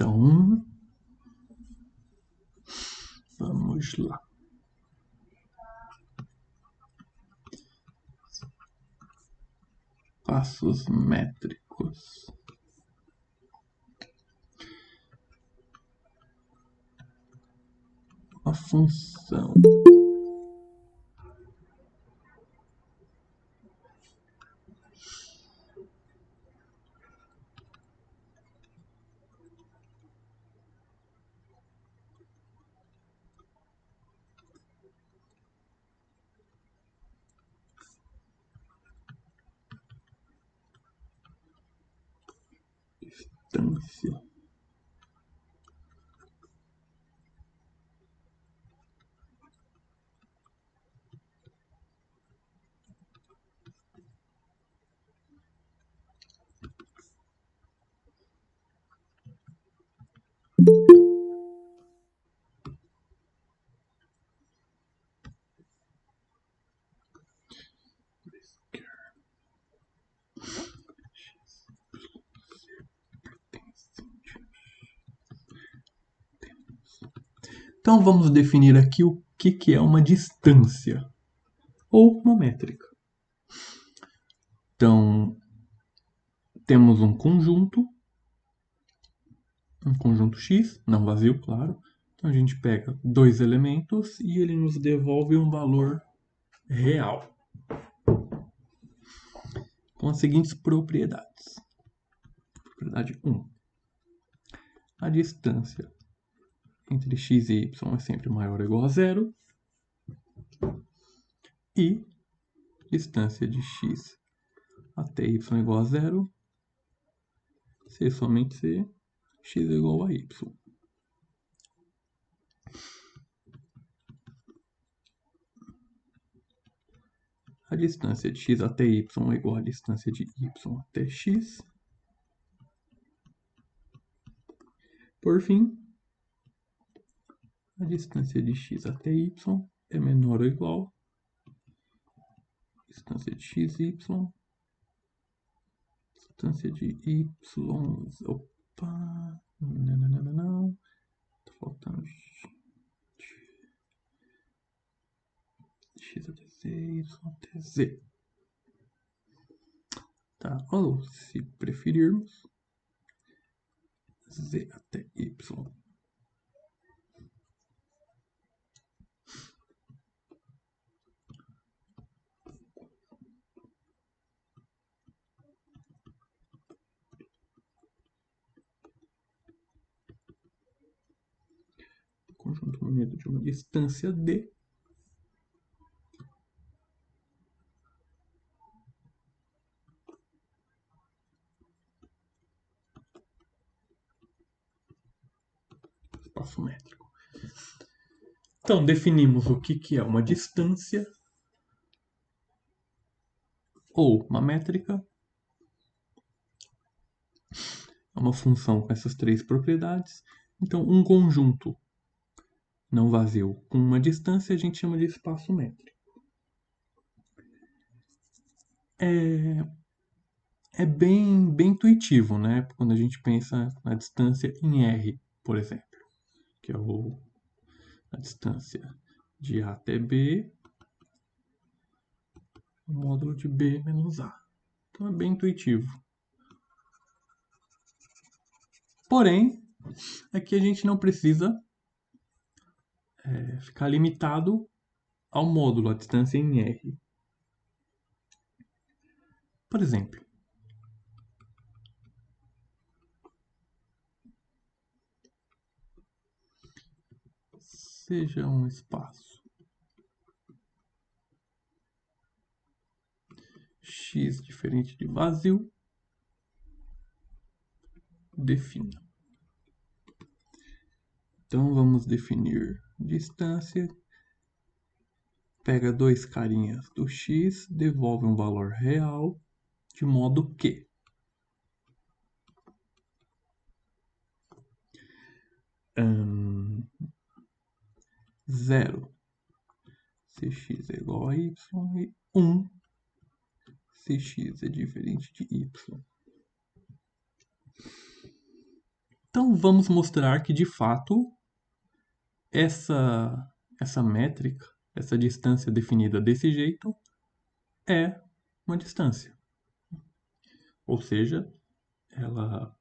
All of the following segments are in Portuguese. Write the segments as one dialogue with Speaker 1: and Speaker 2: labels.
Speaker 1: Então, vamos lá. Passos métricos. Uma função. Distância. Então vamos definir aqui o que é uma distância ou uma métrica. Então, temos um conjunto X, não vazio, claro. Então a gente pega dois elementos e ele nos devolve um valor real, com as seguintes propriedades. Propriedade 1. A distância entre x e y é sempre maior ou igual a zero. E distância de x até y é igual a zero se somente se x é igual a y. A distância de x até y é igual à distância de y até x. Por fim, a distância de x até y é menor ou igual à distância de x e y. Distância de y... Opa! Não. Tá faltando x até z, y até z. Tá, ou se preferirmos, z até y. Conjunto unido de uma distância d espaço métrico. Então, definimos o que é uma distância ou uma métrica. É uma função com essas três propriedades. Então, um conjunto não vazio com uma distância a gente chama de espaço métrico. É bem intuitivo, né? Quando a gente pensa na distância em R, por exemplo, que é a distância de A até B, o módulo de B menos A. Então é bem intuitivo. Porém, aqui a gente não precisa ficar limitado ao módulo, a distância em R. Por exemplo, seja um espaço X diferente de vazio, defina. Então vamos definir distância. Pega dois carinhas do X, devolve um valor real, de modo que zero se x é igual a y e 1 se x é diferente de y. Então, vamos mostrar que, de fato, essa métrica, essa distância definida desse jeito, é uma distância. Ou seja, ela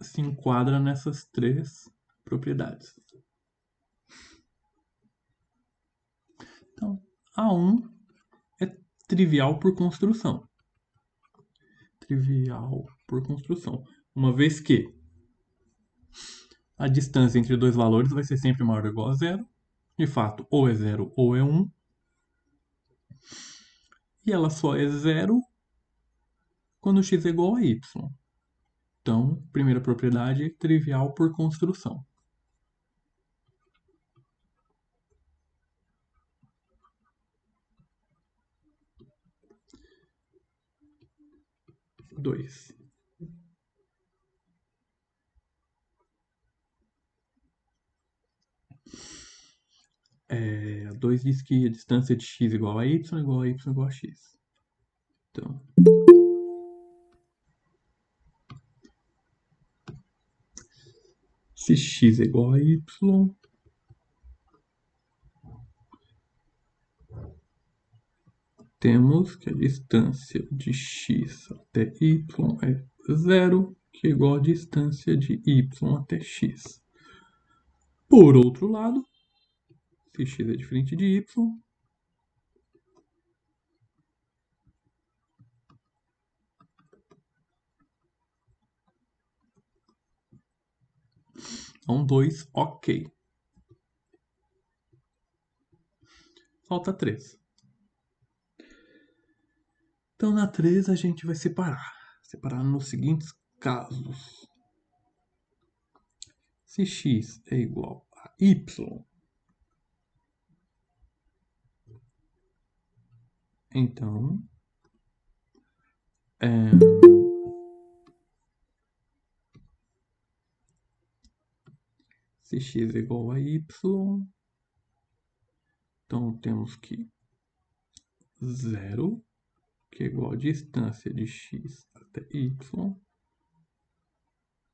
Speaker 1: se enquadra nessas três propriedades. Então, A1 é trivial por construção. Trivial por construção. Uma vez que a distância entre dois valores vai ser sempre maior ou igual a zero. De fato, ou é zero ou é 1. E ela só é zero quando x é igual a y. Então, primeira propriedade, trivial por construção. Dois. A 2 diz que a distância de x igual a y igual a y igual a x. Então, se x é igual a y, temos que a distância de x até y é zero, que é igual a distância de y até x. Por outro lado, se x é diferente de y, então 2, ok. Falta 3. Então, na 3 a gente vai separar. Separar nos seguintes casos. Se x é igual a y, então se x é igual a y, então temos que 0, que é igual a distância de x até y,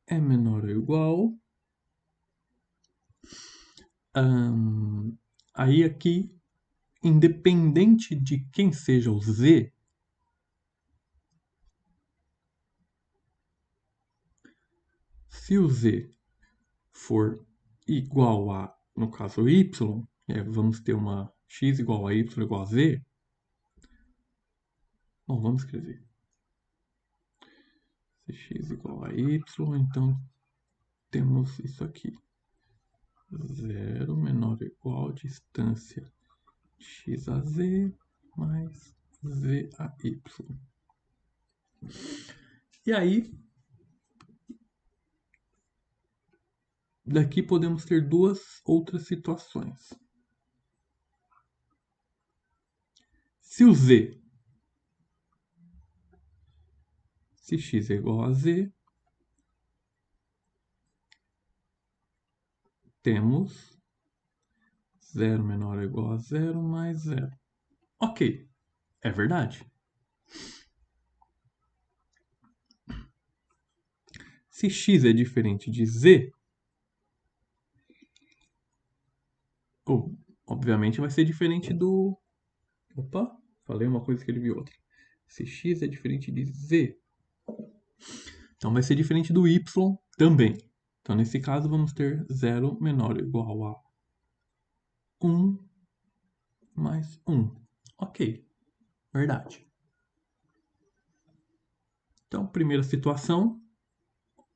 Speaker 1: é menor ou igual. Aí aqui, independente de quem seja o z, se o z for igual a, no caso, y, vamos ter uma x igual a y igual a z. Bom, vamos escrever. Se x igual a y, então temos isso aqui. 0 menor ou igual a distância de x a z mais z a y. E aí, daqui podemos ter duas outras situações. Se o z, se x é igual a z, temos 0 menor ou igual a 0 mais 0. Ok, é verdade. Se x é diferente de z, obviamente vai ser diferente do... Opa, falei uma coisa que ele viu outra. Se x é diferente de z, então vai ser diferente do y também. Então, nesse caso, vamos ter 0 menor ou igual a 1 mais 1. Ok, verdade. Então, primeira situação,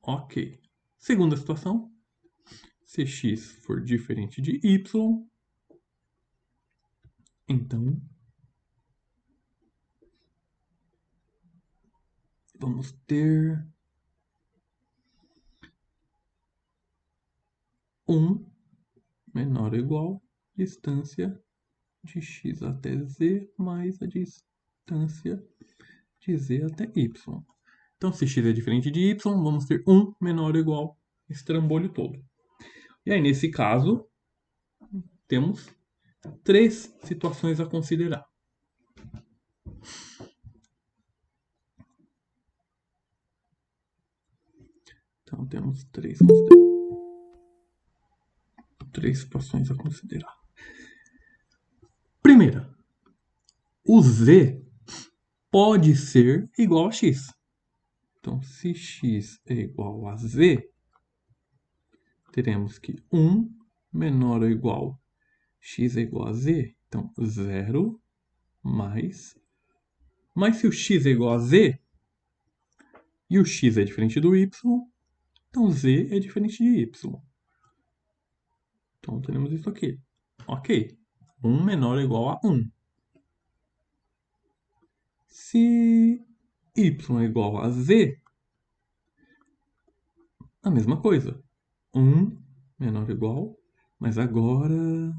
Speaker 1: ok. Segunda situação, se x for diferente de y, então vamos ter 1 menor ou igual a distância de x até z mais a distância de z até y. Então, se x é diferente de y, vamos ter 1 menor ou igual a esse trambolho todo. E aí, nesse caso, temos 3 situações a considerar. Então, Então temos três situações a considerar. Primeira, o z pode ser igual a x. Então, se x é igual a z, teremos que 1 menor ou igual x é igual a z. Então, 0 mais... Mas se o x é igual a z, e o x é diferente do y, então z é diferente de y. Então, teremos isso aqui. Ok. 1 menor ou igual a 1. Se y é igual a z, a mesma coisa. 1 menor ou igual, mas agora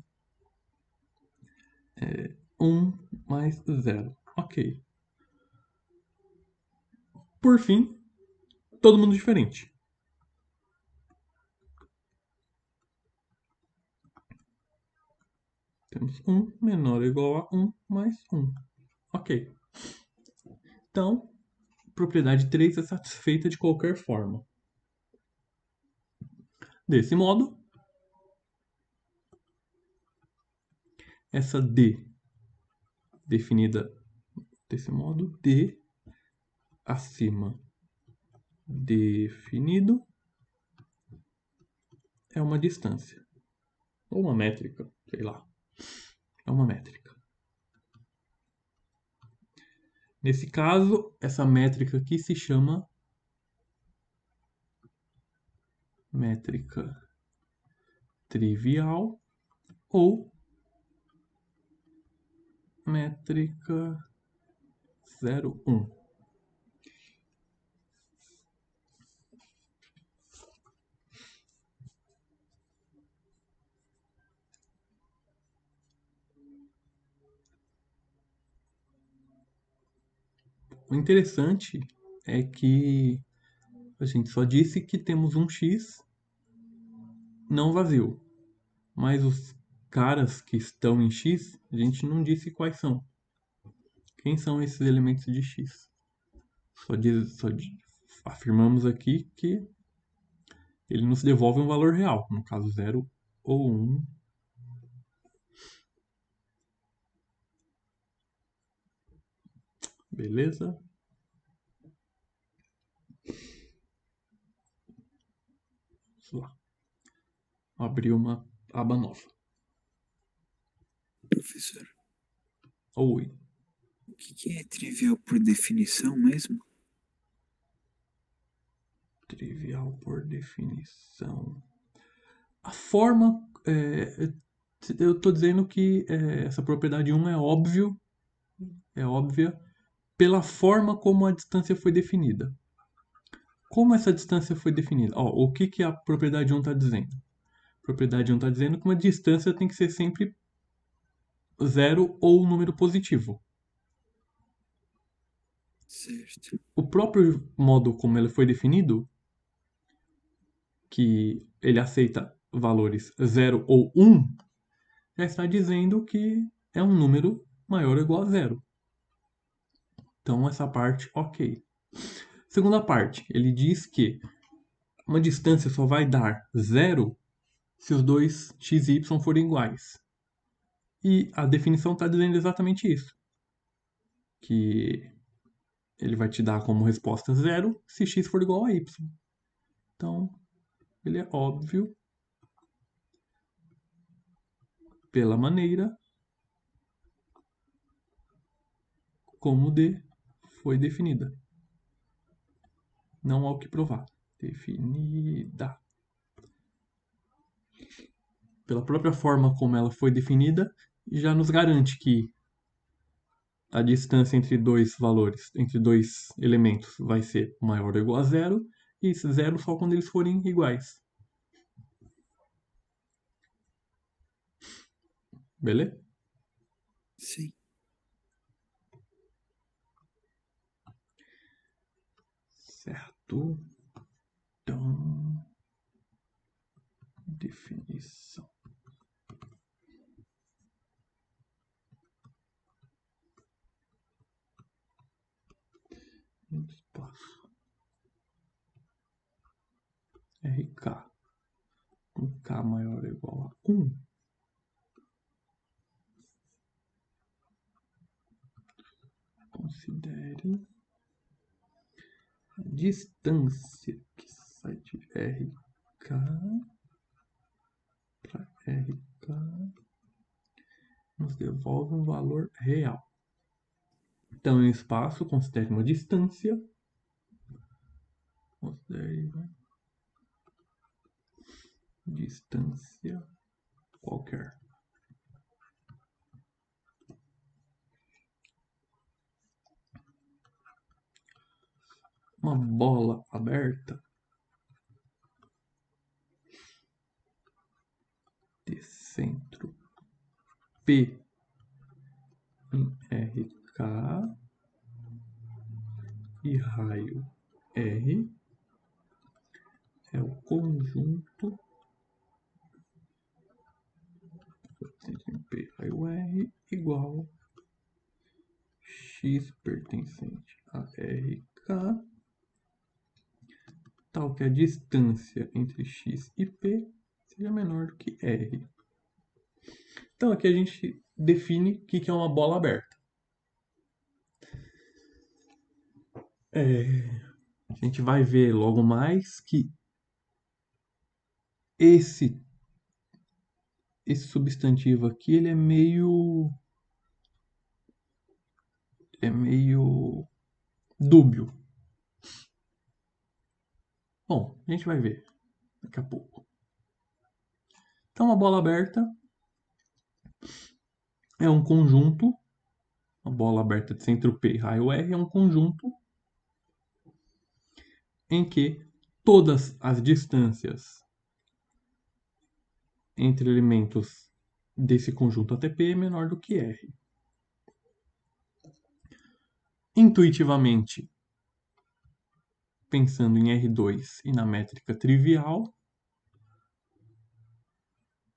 Speaker 1: 1 mais 0. Ok. Por fim, todo mundo diferente. Temos 1 menor ou igual a 1 mais 1. Ok. Então, propriedade 3 é satisfeita de qualquer forma. Desse modo, essa D definida desse modo, D acima definido é uma distância. Ou uma métrica, sei lá. É uma métrica. Nesse caso, essa métrica aqui se chama métrica trivial ou métrica 0,1. O interessante é que a gente só disse que temos um x não vazio, mas os caras que estão em x, a gente não disse quais são. Quem são esses elementos de x? Só afirmamos aqui que ele nos devolve um valor real, no caso 0 ou 1. Beleza? Vamos lá. Abrir uma aba nova.
Speaker 2: Professor,
Speaker 1: Oi.
Speaker 2: o que é trivial por definição mesmo?
Speaker 1: Trivial por definição. A forma. Eu estou dizendo que essa propriedade 1 é óbvia, pela forma como a distância foi definida. Como essa distância foi definida? O que a propriedade 1 está dizendo? A propriedade 1 está dizendo que uma distância tem que ser sempre zero ou um número positivo.
Speaker 2: Certo.
Speaker 1: O próprio modo como ele foi definido, que ele aceita valores 0 ou 1, já está dizendo que é um número maior ou igual a zero. Então, essa parte, ok. Segunda parte, ele diz que uma distância só vai dar zero se os dois x e y forem iguais. E a definição está dizendo exatamente isso. Que ele vai te dar como resposta zero se x for igual a y. Então, ele é óbvio pela maneira como D foi definida. Não há o que provar. Definida. Pela própria forma como ela foi definida, já nos garante que a distância entre dois valores, entre dois elementos, vai ser maior ou igual a zero, e zero só quando eles forem iguais. Beleza?
Speaker 2: Sim.
Speaker 1: Certo. Então, definição. Espaço. RK com K maior ou igual a 1, considere a distância que sai de RK para RK nos devolve um valor real. Então, em espaço, considere uma distância. Considere distância qualquer. Uma bola aberta de centro P em RK e raio R é o conjunto em P raio R igual x pertencente a RK, tal que a distância entre x e P seja menor do que R. Então aqui a gente define o que é uma bola aberta. A gente vai ver logo mais que esse substantivo aqui ele é meio dúbio. Bom, a gente vai ver daqui a pouco. Então, uma bola aberta é um conjunto, uma bola aberta de centro P e raio R é um conjunto em que todas as distâncias entre elementos desse conjunto ATP é menor do que R. Intuitivamente, pensando em R2 e na métrica trivial,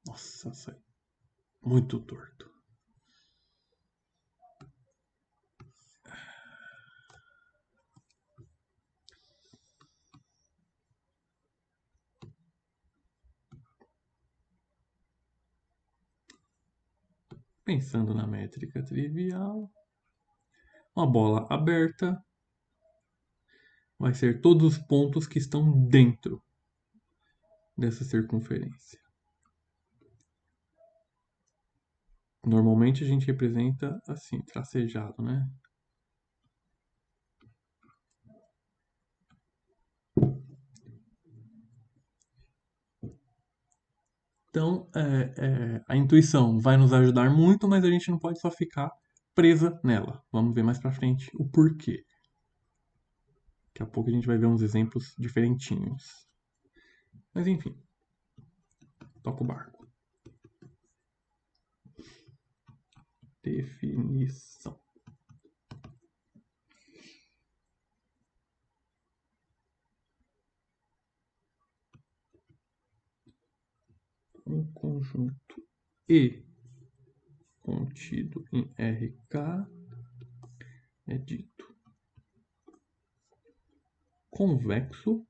Speaker 1: nossa, sai muito torto. Pensando na métrica trivial, uma bola aberta vai ser todos os pontos que estão dentro dessa circunferência. Normalmente a gente representa assim, tracejado, né? Então, a intuição vai nos ajudar muito, mas a gente não pode só ficar presa nela. Vamos ver mais pra frente o porquê. Daqui a pouco a gente vai ver uns exemplos diferentinhos. Mas enfim, toca o barco. Definição. Um conjunto E contido em RK é dito convexo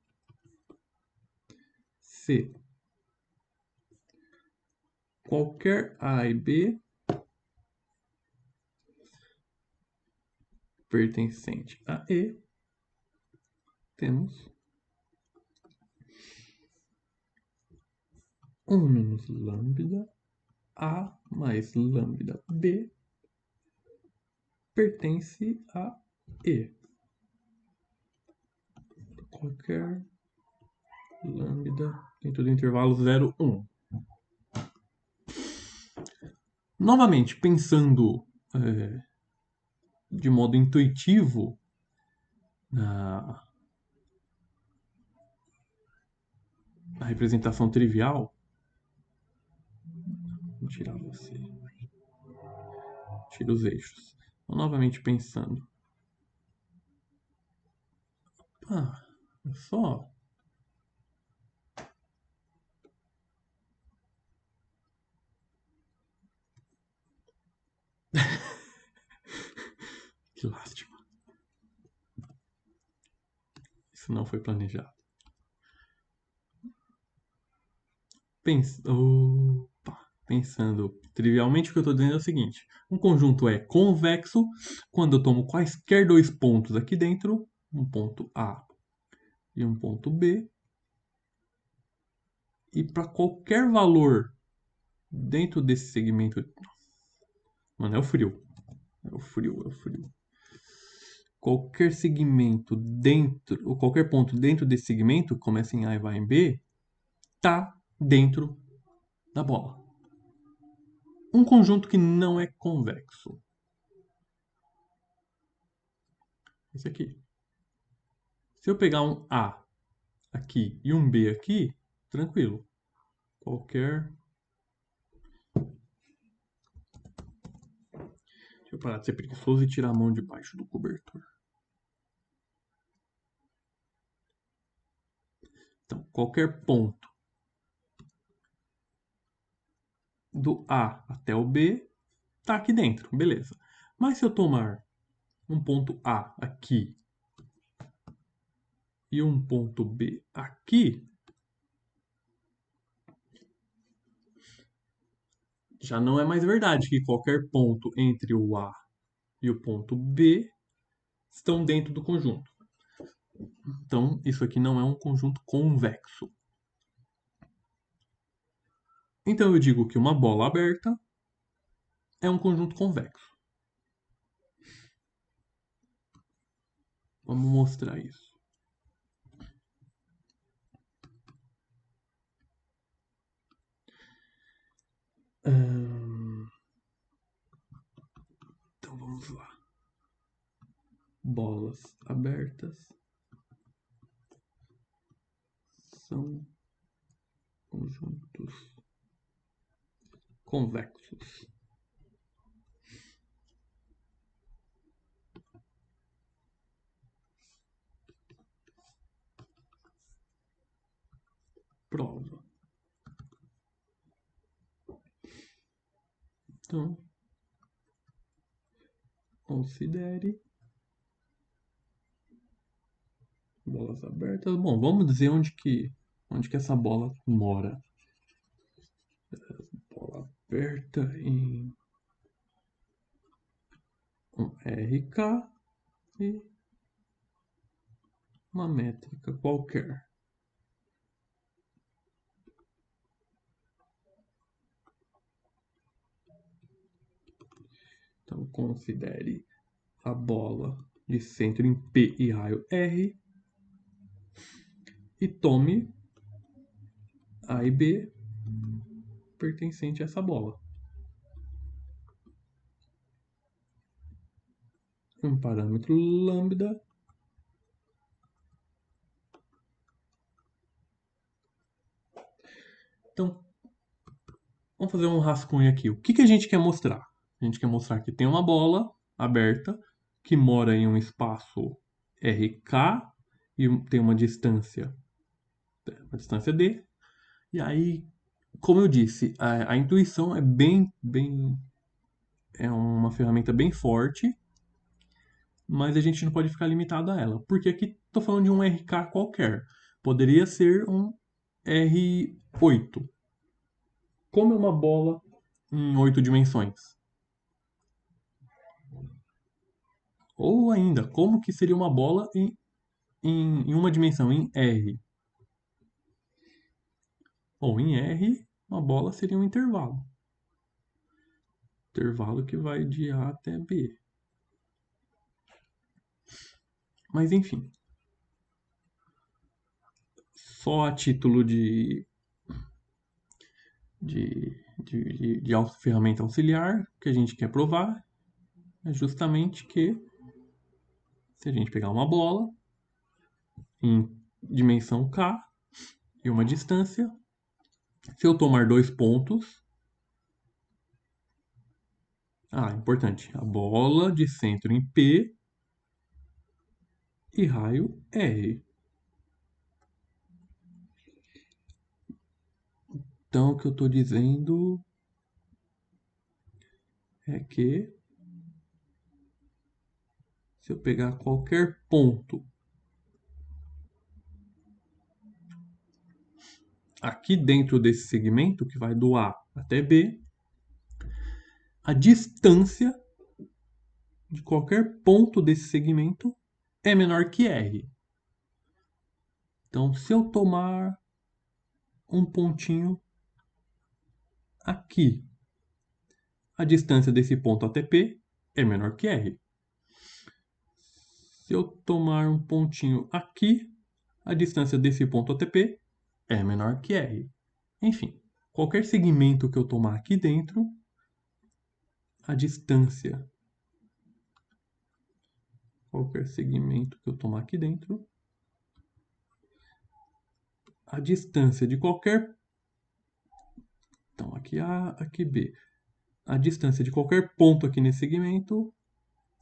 Speaker 1: se qualquer A e B pertencente a E, temos 1 menos lambda A mais lambda B pertence a E. Qualquer lambda dentro do intervalo 0, 1. Novamente, pensando de modo intuitivo na representação trivial, vou tirar você. Tira os eixos. Então, novamente pensando. É só. Que lástima. Isso não foi planejado. Pensando trivialmente, o que eu estou dizendo é o seguinte: um conjunto é convexo quando eu tomo quaisquer dois pontos aqui dentro, um ponto A e um ponto B, e para qualquer valor dentro desse segmento. Mano, é o frio. É o frio, é o frio. Qualquer segmento dentro, ou qualquer ponto dentro desse segmento, começa em A e vai em B, tá dentro da bola. Um conjunto que não é convexo. Esse aqui. Se eu pegar um A aqui e um B aqui, tranquilo. Qualquer. Deixa eu parar de ser preguiçoso e tirar a mão debaixo do cobertor. Então, qualquer ponto do A até o B tá aqui dentro, beleza. Mas se eu tomar um ponto A aqui e um ponto B aqui, já não é mais verdade que qualquer ponto entre o A e o ponto B estão dentro do conjunto. Então, isso aqui não é um conjunto convexo. Então, eu digo que uma bola aberta é um conjunto convexo. Vamos mostrar isso. Então, vamos lá. Bolas abertas são conjuntos convexos. Prova. Então, considere bolas abertas. Bom, vamos dizer onde que essa bola mora. Bola aberta em um RK e uma métrica qualquer. Então, considere a bola de centro em P e raio R e tome A e B pertencente a essa bola. Um parâmetro lambda Então, vamos fazer um rascunho aqui. O que a gente quer mostrar? A gente quer mostrar que tem uma bola aberta que mora em um espaço RK e tem uma distância D. E aí, como eu disse, a intuição é é uma ferramenta bem forte, mas a gente não pode ficar limitado a ela, porque aqui estou falando de um RK qualquer. Poderia ser um R8. Como é uma bola em 8 dimensões? Ou ainda, como que seria uma bola em uma dimensão, em R? Bom, em R, uma bola seria um intervalo. Intervalo que vai de A até B. Mas enfim, só a título de ferramenta auxiliar, que a gente quer provar é justamente que se a gente pegar uma bola em dimensão K e uma distância, se eu tomar dois pontos, importante, a bola de centro em P e raio R. Então, o que eu estou dizendo é que se eu pegar qualquer ponto aqui dentro desse segmento, que vai do A até B, a distância de qualquer ponto desse segmento é menor que R. Então, se eu tomar um pontinho aqui, a distância desse ponto até P é menor que R. Se eu tomar um pontinho aqui, a distância desse ponto até P é menor que R. Enfim, qualquer segmento que eu tomar aqui dentro, a distância, qualquer segmento que eu tomar aqui dentro, a distância de qualquer, então aqui A, aqui B, a distância de qualquer ponto aqui nesse segmento,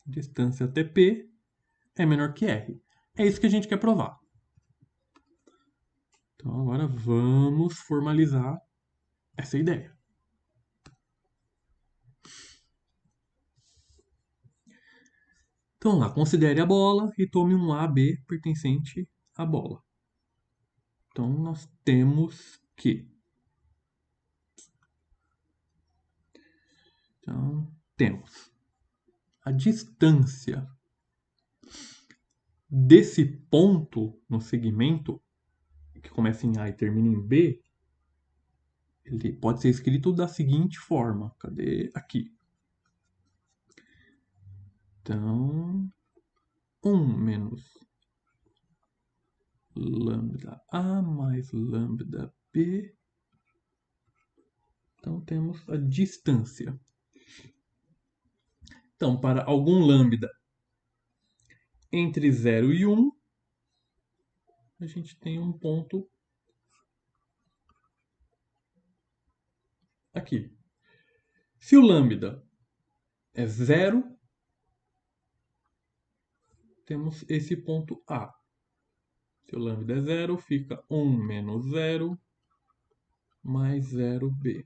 Speaker 1: distância até P, é menor que R. É isso que a gente quer provar. Então agora vamos formalizar essa ideia. Então lá, considere a bola e tome um AB pertencente à bola. Então nós temos que... Então, temos a distância desse ponto no segmento, que começa em A e termina em B, ele pode ser escrito da seguinte forma. Cadê? Aqui. Então, 1 menos lambda A mais lambda B. Então, temos a distância. Então, para algum lambda entre 0 e 1, a gente tem um ponto aqui. Se o lambda é 0, temos esse ponto A. Se o lambda é 0, fica 1 menos 0 mais 0b.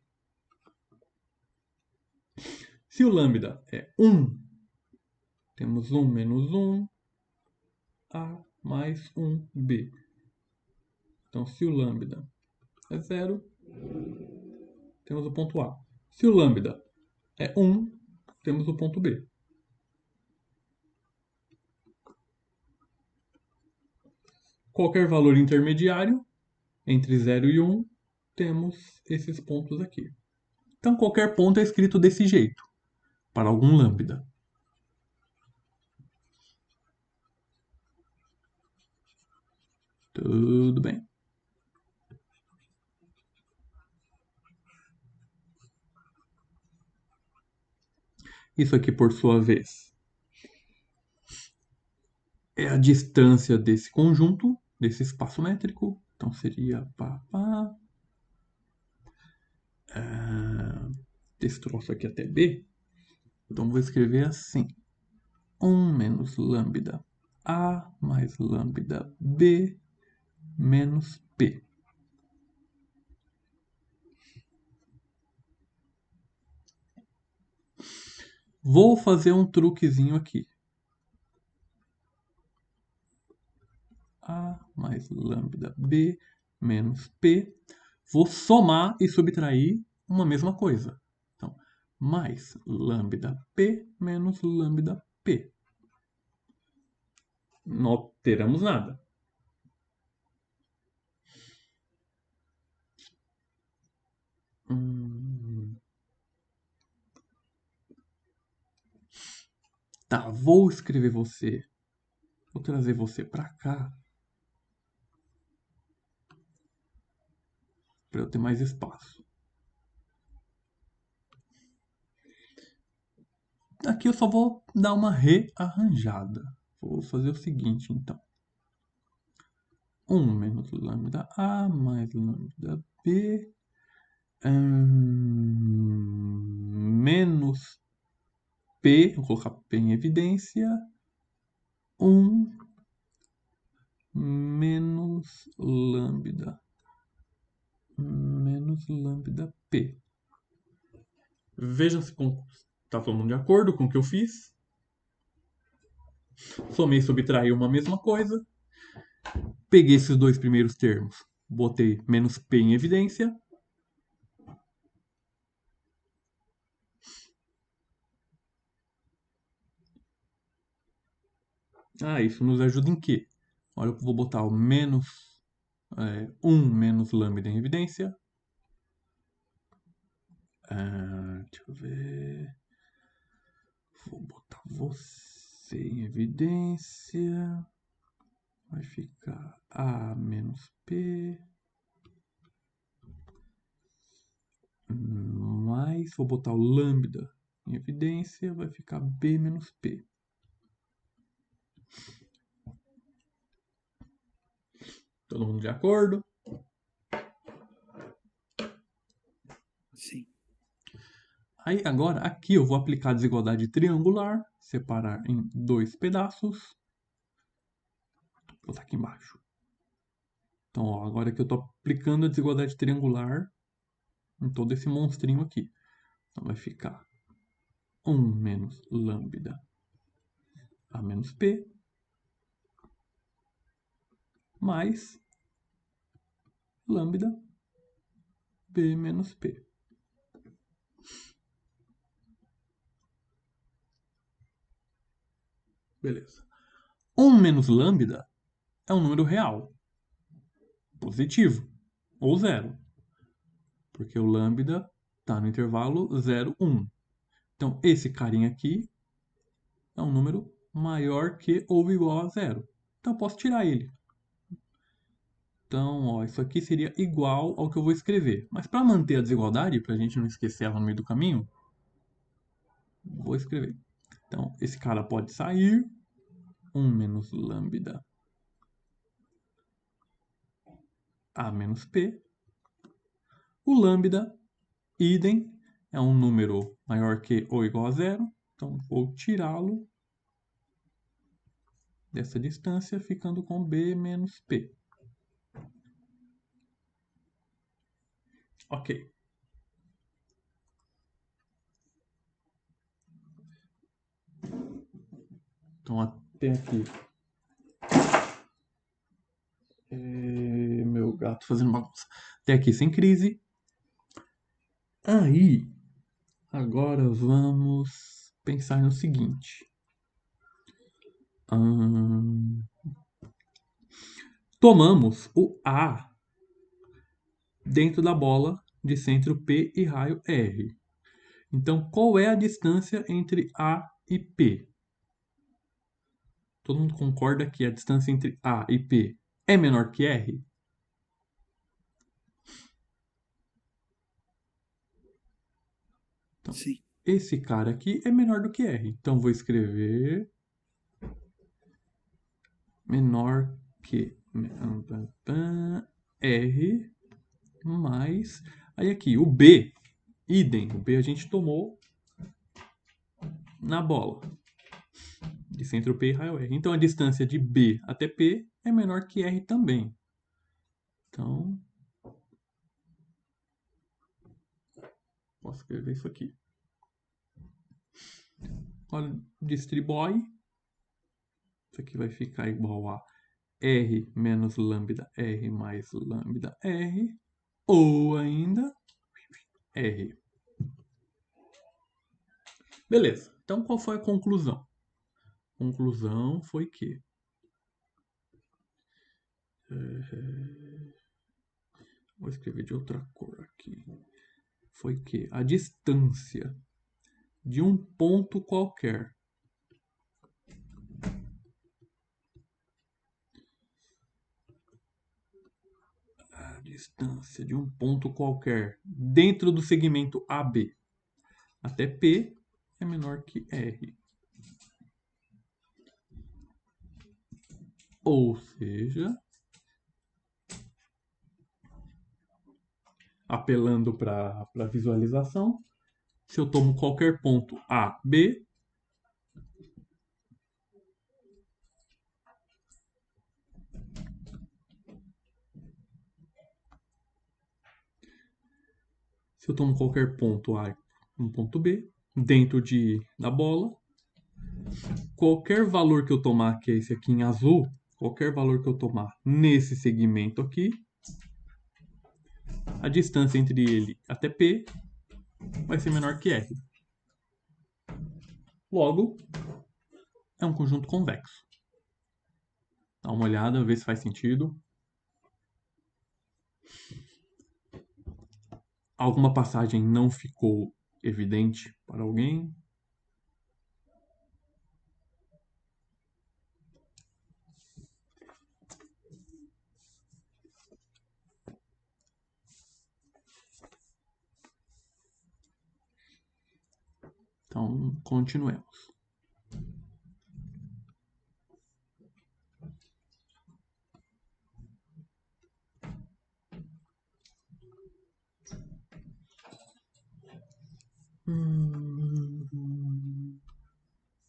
Speaker 1: Se o lambda é 1, temos 1 menos 1, A mais 1b. Então, se o lambda é 0, temos o ponto A. Se o lambda é 1, temos o ponto B. Qualquer valor intermediário, entre 0 e 1, temos esses pontos aqui. Então, qualquer ponto é escrito desse jeito, para algum lambda. Tudo bem. Isso aqui, por sua vez, é a distância desse conjunto, desse espaço métrico. Então, seria desse troço aqui até B. Então, vou escrever assim. 1 menos lambda A mais lambda B menos P. Vou fazer um truquezinho aqui. A mais lambda B menos P. Vou somar e subtrair uma mesma coisa. Então, mais lambda P menos lambda P. Não alteramos nada. Tá, vou escrever você. Vou trazer você para cá. Para eu ter mais espaço. Aqui eu só vou dar uma rearranjada. Vou fazer o seguinte, então. 1 menos lambda A mais lambda B menos P, vou colocar P em evidência, 1 menos lambda P. Veja se está todo mundo de acordo com o que eu fiz. Somei e subtraí uma mesma coisa. Peguei esses dois primeiros termos, botei menos P em evidência. Isso nos ajuda em quê? Olha, eu vou botar o menos 1 menos lambda em evidência. Deixa eu ver. Vou botar você em evidência. Vai ficar A menos P. Mais, vou botar o lambda em evidência. Vai ficar B menos P. Todo mundo de acordo?
Speaker 2: Sim.
Speaker 1: Aí agora aqui eu vou aplicar a desigualdade triangular, separar em 2 pedaços. Vou botar aqui embaixo. Então, ó, agora que eu estou aplicando a desigualdade triangular em todo esse monstrinho aqui. Então vai ficar 1 menos lambda A menos P mais lambda B menos P. Beleza. 1 menos lambda é um número real, positivo, ou zero. Porque o lambda está no intervalo 0, 1. Então, esse carinha aqui é um número maior que ou igual a zero. Então, eu posso tirar ele. Então, ó, isso aqui seria igual ao que eu vou escrever. Mas para manter a desigualdade, para a gente não esquecer ela no meio do caminho, vou escrever. Então, esse cara pode sair. 1 menos lambda A menos P. O lambda, idem, é um número maior que ou igual a zero. Então, vou tirá-lo dessa distância, ficando com B menos P. Ok. Então, até aqui. Meu gato fazendo bagunça. Até aqui sem crise. Aí, agora vamos pensar no seguinte. Tomamos o A dentro da bola de centro P e raio R. Então, qual é a distância entre A e P? Todo mundo concorda que a distância entre A e P é menor que R? Então,
Speaker 2: Sim.
Speaker 1: esse cara aqui é menor do que R. Então, vou escrever menor que R mais... Aí aqui, o B, idem. O B a gente tomou na bola de centro P e raio R. Então, a distância de B até P é menor que R também. Então, posso escrever isso aqui. Agora, distribui. Isso aqui vai ficar igual a R menos lambda R mais lambda R. Ou ainda, R. Beleza. Então, qual foi a conclusão? A conclusão foi que... Vou escrever de outra cor aqui. Foi que a distância de um ponto qualquer dentro do segmento AB até P é menor que R. Ou seja, apelando para a visualização, se eu tomo qualquer ponto A, B, se eu tomo qualquer ponto A e um ponto B, dentro da bola, qualquer valor que eu tomar, que é esse aqui em azul, qualquer valor que eu tomar nesse segmento aqui, a distância entre ele até P vai ser menor que R. Logo, é um conjunto convexo. Dá uma olhada, vê se faz sentido. Alguma passagem não ficou evidente para alguém? Então, continuemos.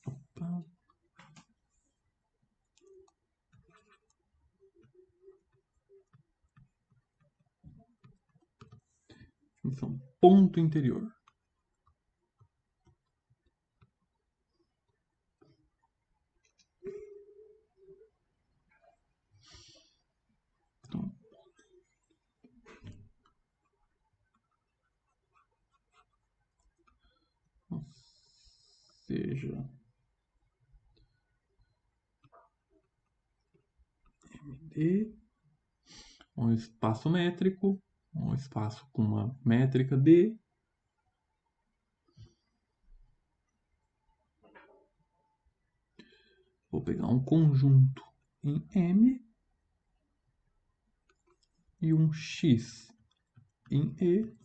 Speaker 1: Opa. Definição ponto interior. Então, ou seja, MD, um espaço métrico, um espaço com uma métrica D, vou pegar um conjunto em M e um X em E.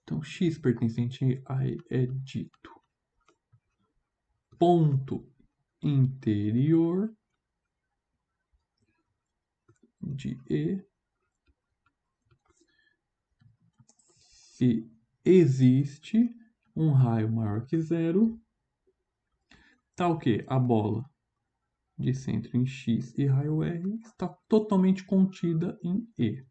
Speaker 1: Então, X pertencente a E é dito ponto interior de E se existe um raio maior que zero, tal que a bola de centro em X e raio R está totalmente contida em E.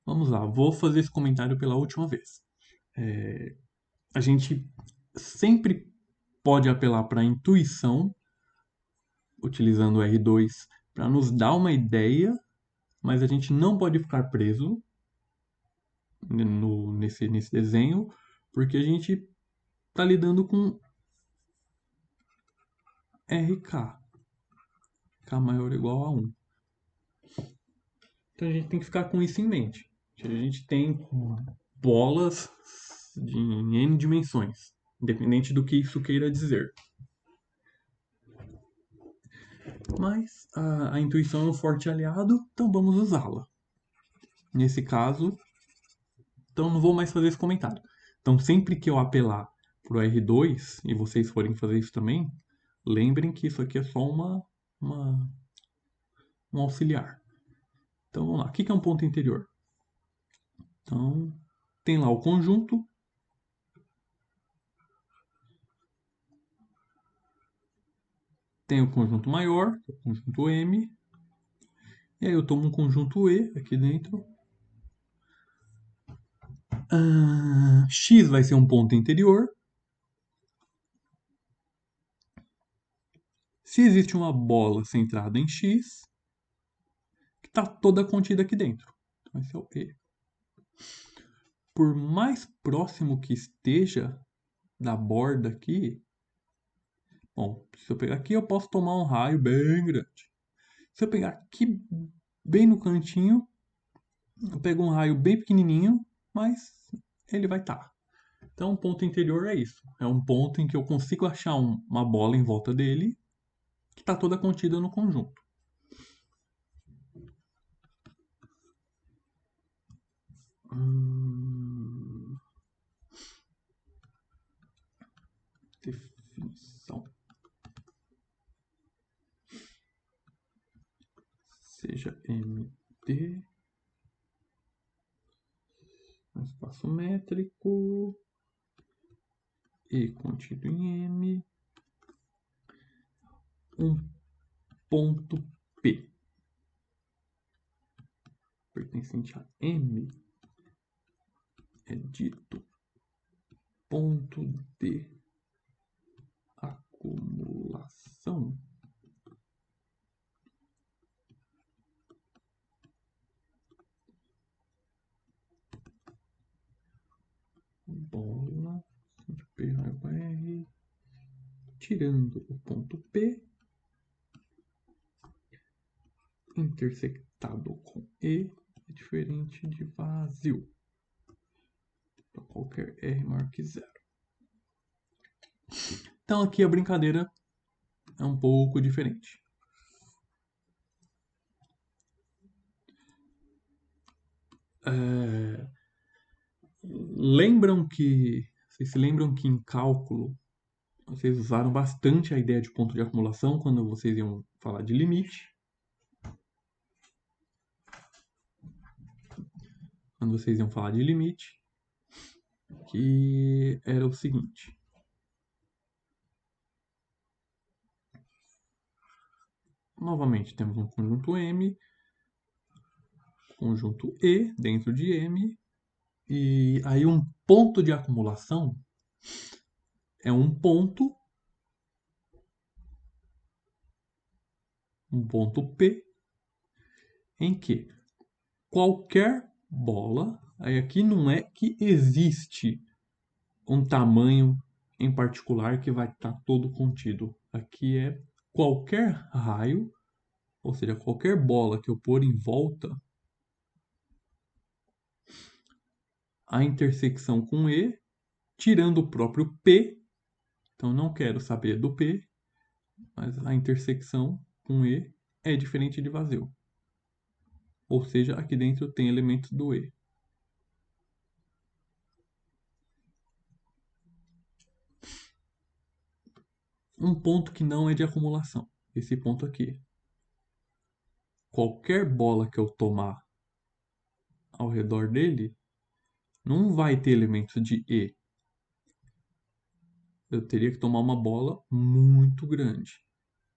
Speaker 1: Vamos lá, vou fazer esse comentário pela última vez. A gente sempre pode apelar para a intuição, utilizando o R2, para nos dar uma ideia, mas a gente não pode ficar preso nesse desenho, porque a gente está lidando com RK, K maior ou igual a 1. Então a gente tem que ficar com isso em mente. A gente tem bolas em N dimensões, independente do que isso queira dizer. Mas a intuição é um forte aliado, então vamos usá-la. Nesse caso, então não vou mais fazer esse comentário. Então sempre que eu apelar para o R2, e vocês forem fazer isso também, lembrem que isso aqui é só um auxiliar. Então vamos lá, o que é um ponto interior? Então tem lá o conjunto. Tem o conjunto maior, o conjunto M. E aí eu tomo um conjunto E aqui dentro. X vai ser um ponto interior. Se existe uma bola centrada em X, que está toda contida aqui dentro. Então esse é o E. Por mais próximo que esteja da borda aqui, bom, se eu pegar aqui eu posso tomar um raio bem grande. Se eu pegar aqui bem no cantinho, eu pego um raio bem pequenininho, mas ele vai estar. Então, um ponto interior é isso. É um ponto em que eu consigo achar uma bola em volta dele que está toda contida no conjunto. Definição. Seja MD, um espaço métrico, E contido em M, um ponto P pertencente a M é dito ponto de acumulação bola de P raiva R, tirando o ponto P, intersectado com E, é diferente de vazio para qualquer R maior que 0. Então aqui a brincadeira é um pouco diferente. Vocês se lembram que em cálculo vocês usaram bastante a ideia de ponto de acumulação quando vocês iam falar de limite? Quando vocês iam falar de limite, que era o seguinte. Novamente, temos um conjunto M, conjunto E dentro de M, e aí um ponto de acumulação é um ponto P, em que qualquer bola, aí aqui não é que existe um tamanho em particular que vai estar todo contido. Aqui é qualquer raio, ou seja, qualquer bola que eu pôr em volta, a intersecção com E, tirando o próprio P, então não quero saber do P, mas a intersecção com E é diferente de vazio. Ou seja, aqui dentro tem elementos do E. Um ponto que não é de acumulação, esse ponto aqui. Qualquer bola que eu tomar ao redor dele, não vai ter elementos de E. Eu teria que tomar uma bola muito grande.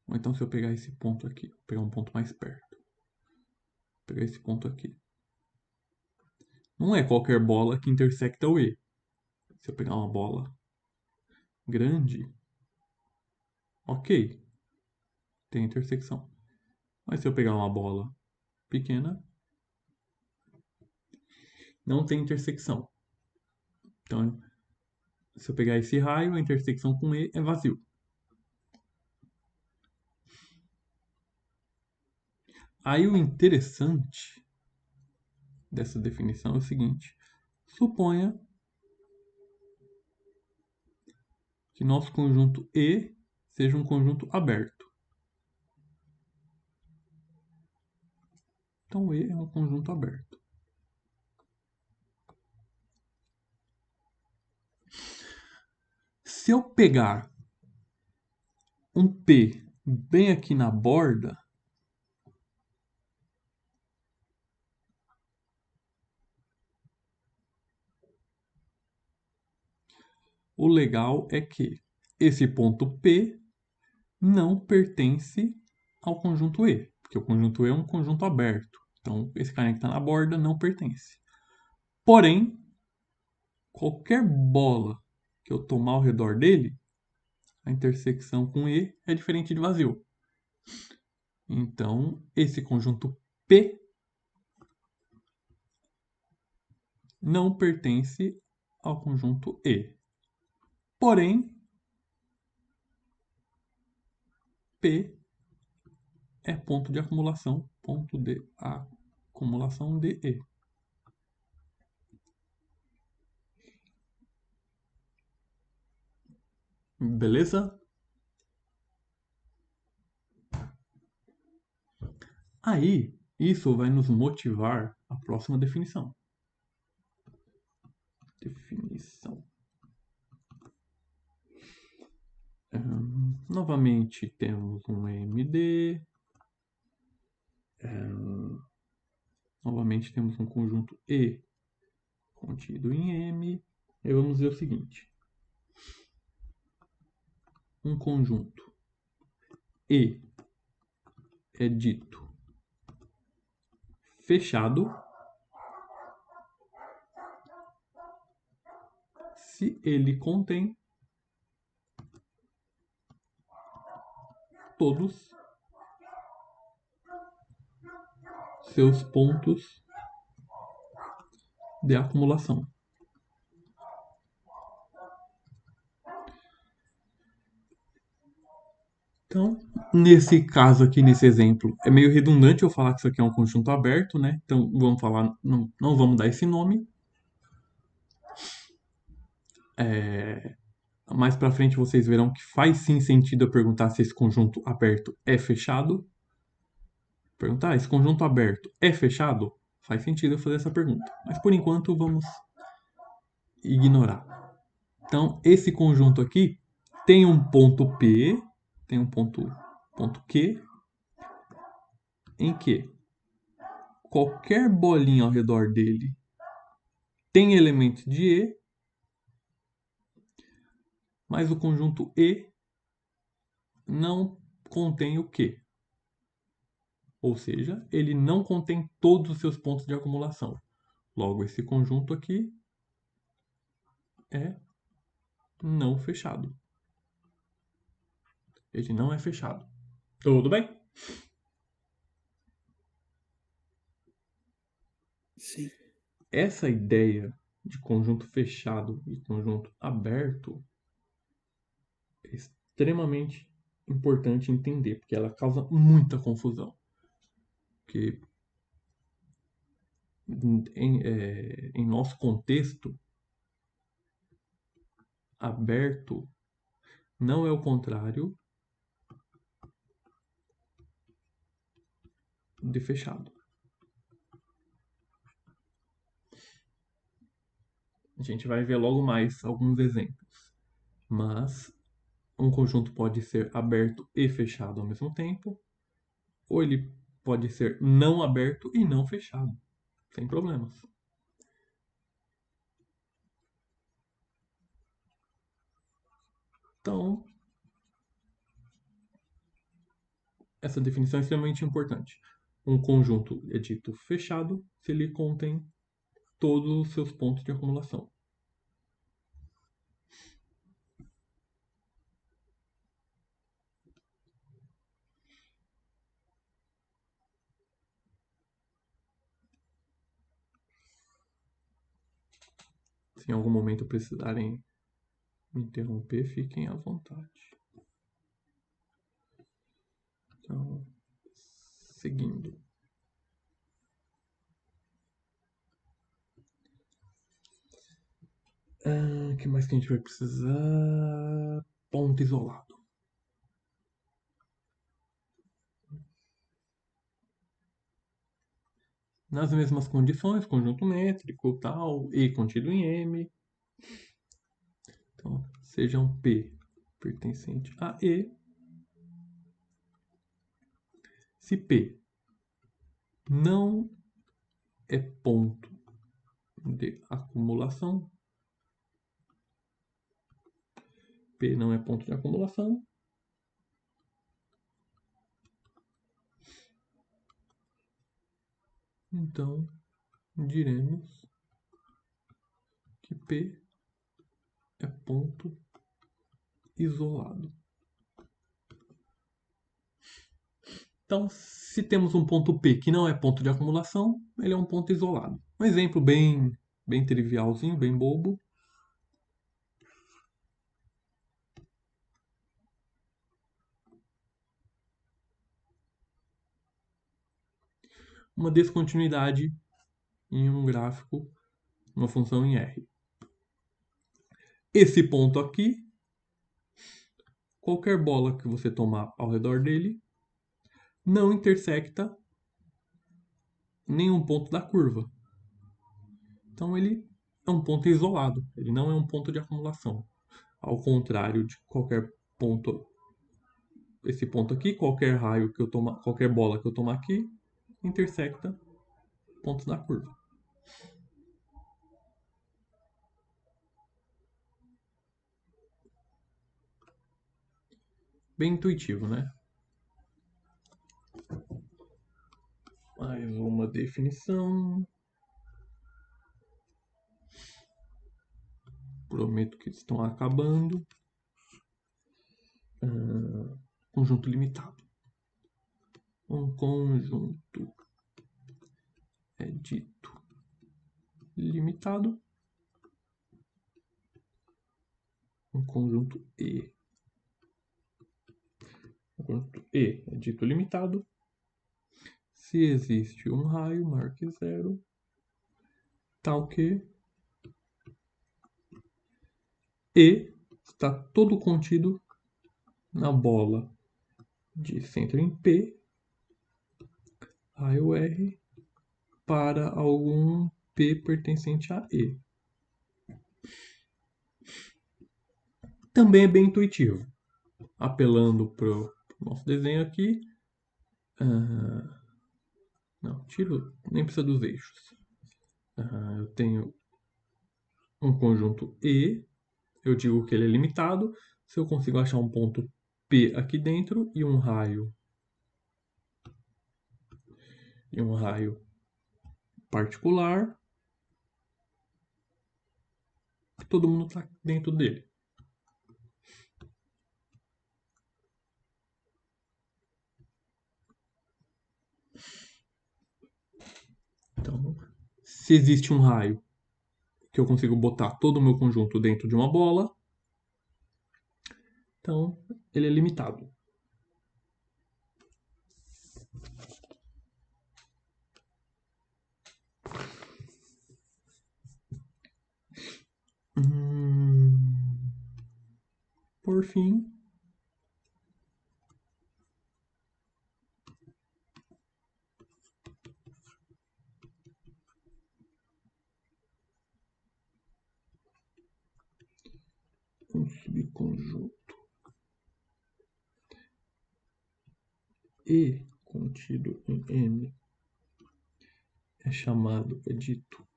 Speaker 1: Ou então se eu pegar esse ponto aqui, vou pegar um ponto mais perto. Vou pegar esse ponto aqui. Não é qualquer bola que intersecta o E. Se eu pegar uma bola grande, ok, tem intersecção. Mas se eu pegar uma bola pequena, não tem intersecção. Então, se eu pegar esse raio, a intersecção com E é vazio. Aí o interessante dessa definição é o seguinte: suponha que nosso conjunto E seja um conjunto aberto. Então E é um conjunto aberto. Se eu pegar um P bem aqui na borda, o legal é que esse ponto P não pertence ao conjunto E, porque o conjunto E é um conjunto aberto. Então, esse carinha que está na borda não pertence. Porém, qualquer bola que eu tomar ao redor dele, a intersecção com E é diferente de vazio. Então, esse conjunto P não pertence ao conjunto E. Porém, P é ponto de acumulação de E. Beleza? Aí, isso vai nos motivar à próxima definição. Novamente temos um MD. Novamente temos um conjunto E contido em M. E vamos ver o seguinte. Um conjunto E é dito fechado se ele contém todos seus pontos de acumulação. Então, nesse caso aqui, nesse exemplo, é meio redundante eu falar que isso aqui é um conjunto aberto, né? Então, vamos falar, não vamos dar esse nome. Mais para frente vocês verão que faz sim sentido eu perguntar se esse conjunto aberto é fechado. Perguntar, esse conjunto aberto é fechado? Faz sentido eu fazer essa pergunta. Mas por enquanto vamos ignorar. Então, esse conjunto aqui tem um ponto P, tem um ponto Q, em que qualquer bolinha ao redor dele tem elemento de E, mas o conjunto E não contém o Q. Ou seja, ele não contém todos os seus pontos de acumulação. Logo, esse conjunto aqui é não fechado. Ele não é fechado. Tudo bem?
Speaker 2: Sim.
Speaker 1: Essa ideia de conjunto fechado e conjunto aberto é extremamente importante entender, porque ela causa muita confusão. Porque em nosso contexto, aberto não é o contrário de fechado. A gente vai ver logo mais alguns exemplos. Mas um conjunto pode ser aberto e fechado ao mesmo tempo, ou ele pode ser não aberto e não fechado, sem problemas. Então, essa definição é extremamente importante. Um conjunto é dito fechado se ele contém todos os seus pontos de acumulação. Se em algum momento precisarem me interromper, fiquem à vontade. Então, seguindo. O que mais que a gente vai precisar? Ponto isolado. Nas mesmas condições, conjunto métrico, tal, E contido em M. Então, seja um P pertencente a E. Se P não é ponto de acumulação, P não é ponto de acumulação, então diremos que P é ponto isolado. Então, se temos um ponto P que não é ponto de acumulação, ele é um ponto isolado. Um exemplo bem trivialzinho, bem bobo. Uma descontinuidade em um gráfico, uma função em R. Esse ponto aqui, qualquer bola que você tomar ao redor dele, não intersecta nenhum ponto da curva. Então ele é um ponto isolado, ele não é um ponto de acumulação. Ao contrário de qualquer ponto, esse ponto aqui, qualquer raio que eu tomar, qualquer bola que eu tomar aqui, intersecta pontos da curva. Bem intuitivo, né? Mais uma definição. prometo que estão acabando. Conjunto limitado. Um conjunto é dito limitado. Um conjunto E. O conjunto E é dito limitado se existe um raio, marque 0, tal que E está todo contido na bola de centro em P, raio R, para algum P pertencente a E. Também é bem intuitivo. Apelando para o nosso desenho aqui. Não, nem precisa dos eixos. Eu tenho um conjunto E, eu digo que ele é limitado se eu consigo achar um ponto P aqui dentro e um raio particular, que todo mundo está dentro dele. Então, se existe um raio que eu consigo botar todo o meu conjunto dentro de uma bola, então ele é limitado. Por fim, um subconjunto E contido em M é dito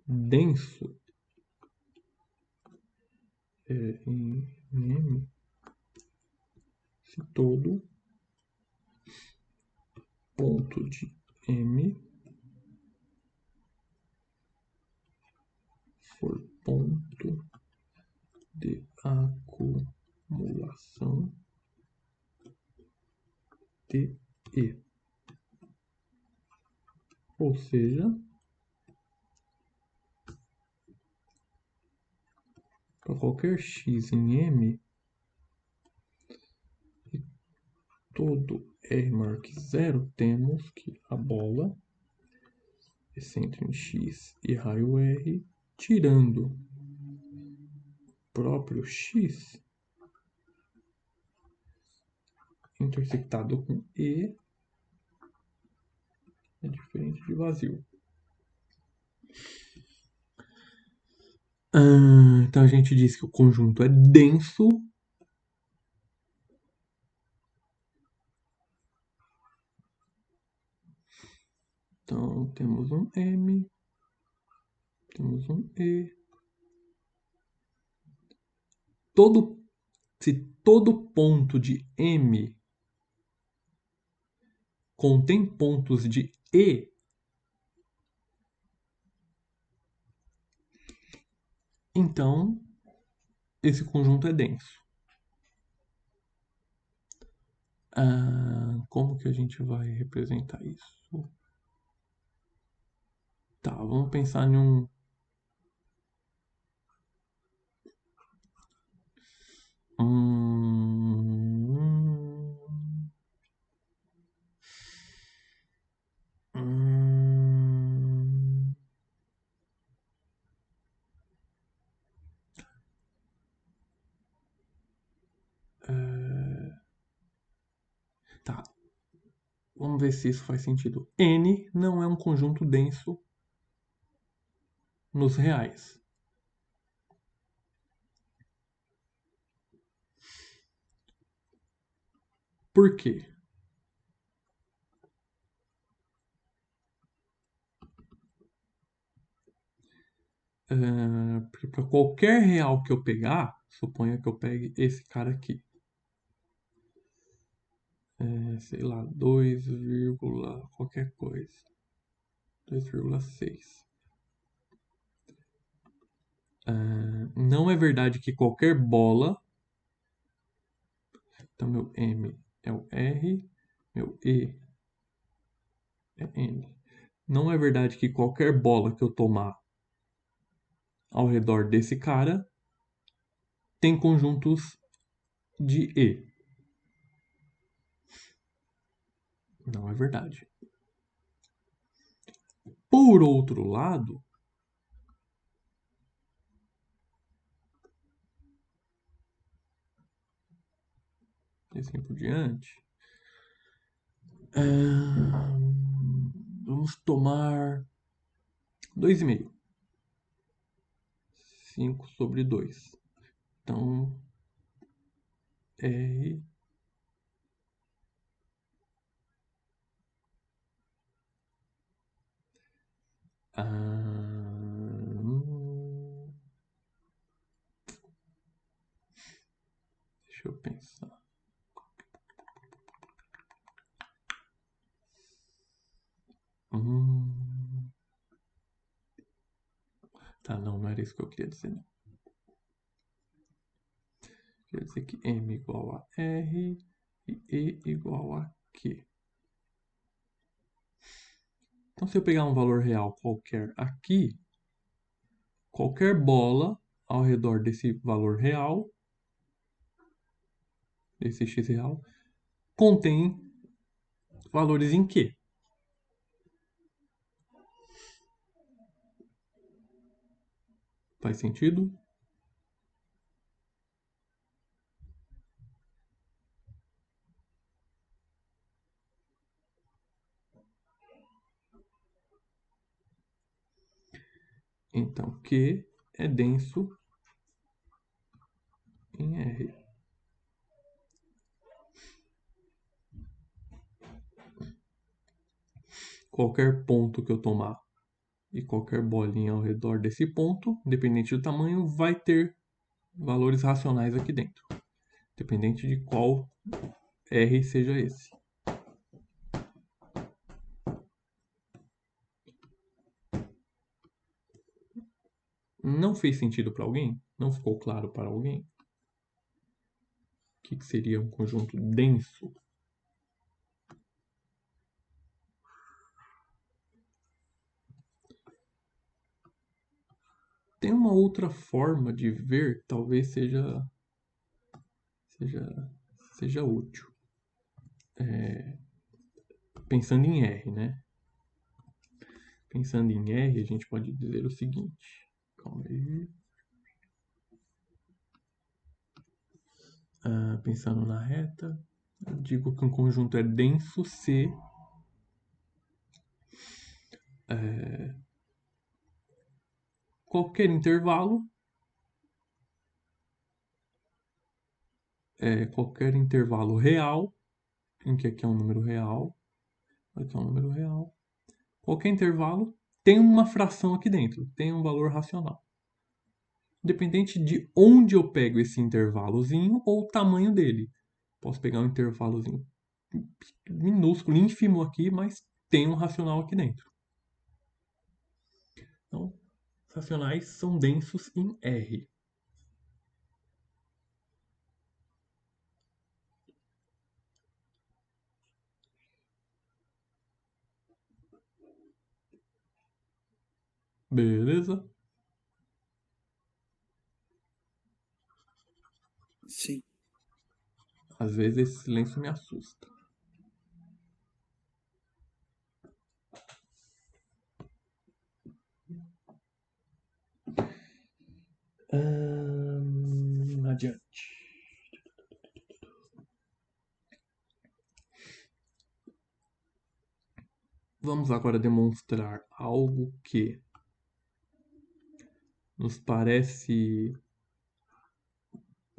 Speaker 1: denso em M se todo ponto de M for ponto de acumulação de E. Ou seja, para qualquer x em M, e todo R maior que 0, temos que a bola é centro em x e raio R, tirando o próprio x, intersectado com E, é diferente de vazio. Então a gente diz que o conjunto é denso. Então temos um M, temos um E. Se todo ponto de M contém pontos de E, então esse conjunto é denso. Como que a gente vai representar isso? Tá, vamos pensar em um... Tá, vamos ver se isso faz sentido. N não é um conjunto denso nos reais. Por quê? Porque para qualquer real que eu pegar, suponha que eu pegue esse cara aqui. Sei lá, 2, qualquer coisa. 2,6. Não é verdade que qualquer bola... Então, meu M é o R, meu E é N. Não é verdade que qualquer bola que eu tomar ao redor desse cara tem conjuntos de E. Não é verdade. Por outro lado, e assim por diante, vamos tomar 2,5. 5 sobre 2. Então, R... Deixa eu pensar. Tá, não era isso que eu queria dizer, não. Quer dizer que M igual a R e E igual a Q. Então, se eu pegar um valor real qualquer aqui, qualquer bola ao redor desse valor real, desse x real, contém valores em Q. Faz sentido? Então, Q é denso em R. Qualquer ponto que eu tomar e qualquer bolinha ao redor desse ponto, independente do tamanho, vai ter valores racionais aqui dentro. Independente de qual R seja esse. Não fez sentido para alguém? Não ficou claro para alguém? O que seria um conjunto denso? Tem uma outra forma de ver, talvez seja útil. Pensando em R, né? Pensando em R, a gente pode dizer o seguinte. Calma aí. Pensando na reta, eu digo que um conjunto é denso se qualquer intervalo qualquer intervalo real, em que aqui é um número real, aqui é um número real, qualquer intervalo tem uma fração aqui dentro, tem um valor racional. Independente de onde eu pego esse intervalozinho ou o tamanho dele. Posso pegar um intervalozinho minúsculo, ínfimo aqui, mas tem um racional aqui dentro. Então, os racionais são densos em R. Beleza?
Speaker 2: Sim.
Speaker 1: Às vezes esse silêncio me assusta. Adiante. Vamos agora demonstrar algo que nos parece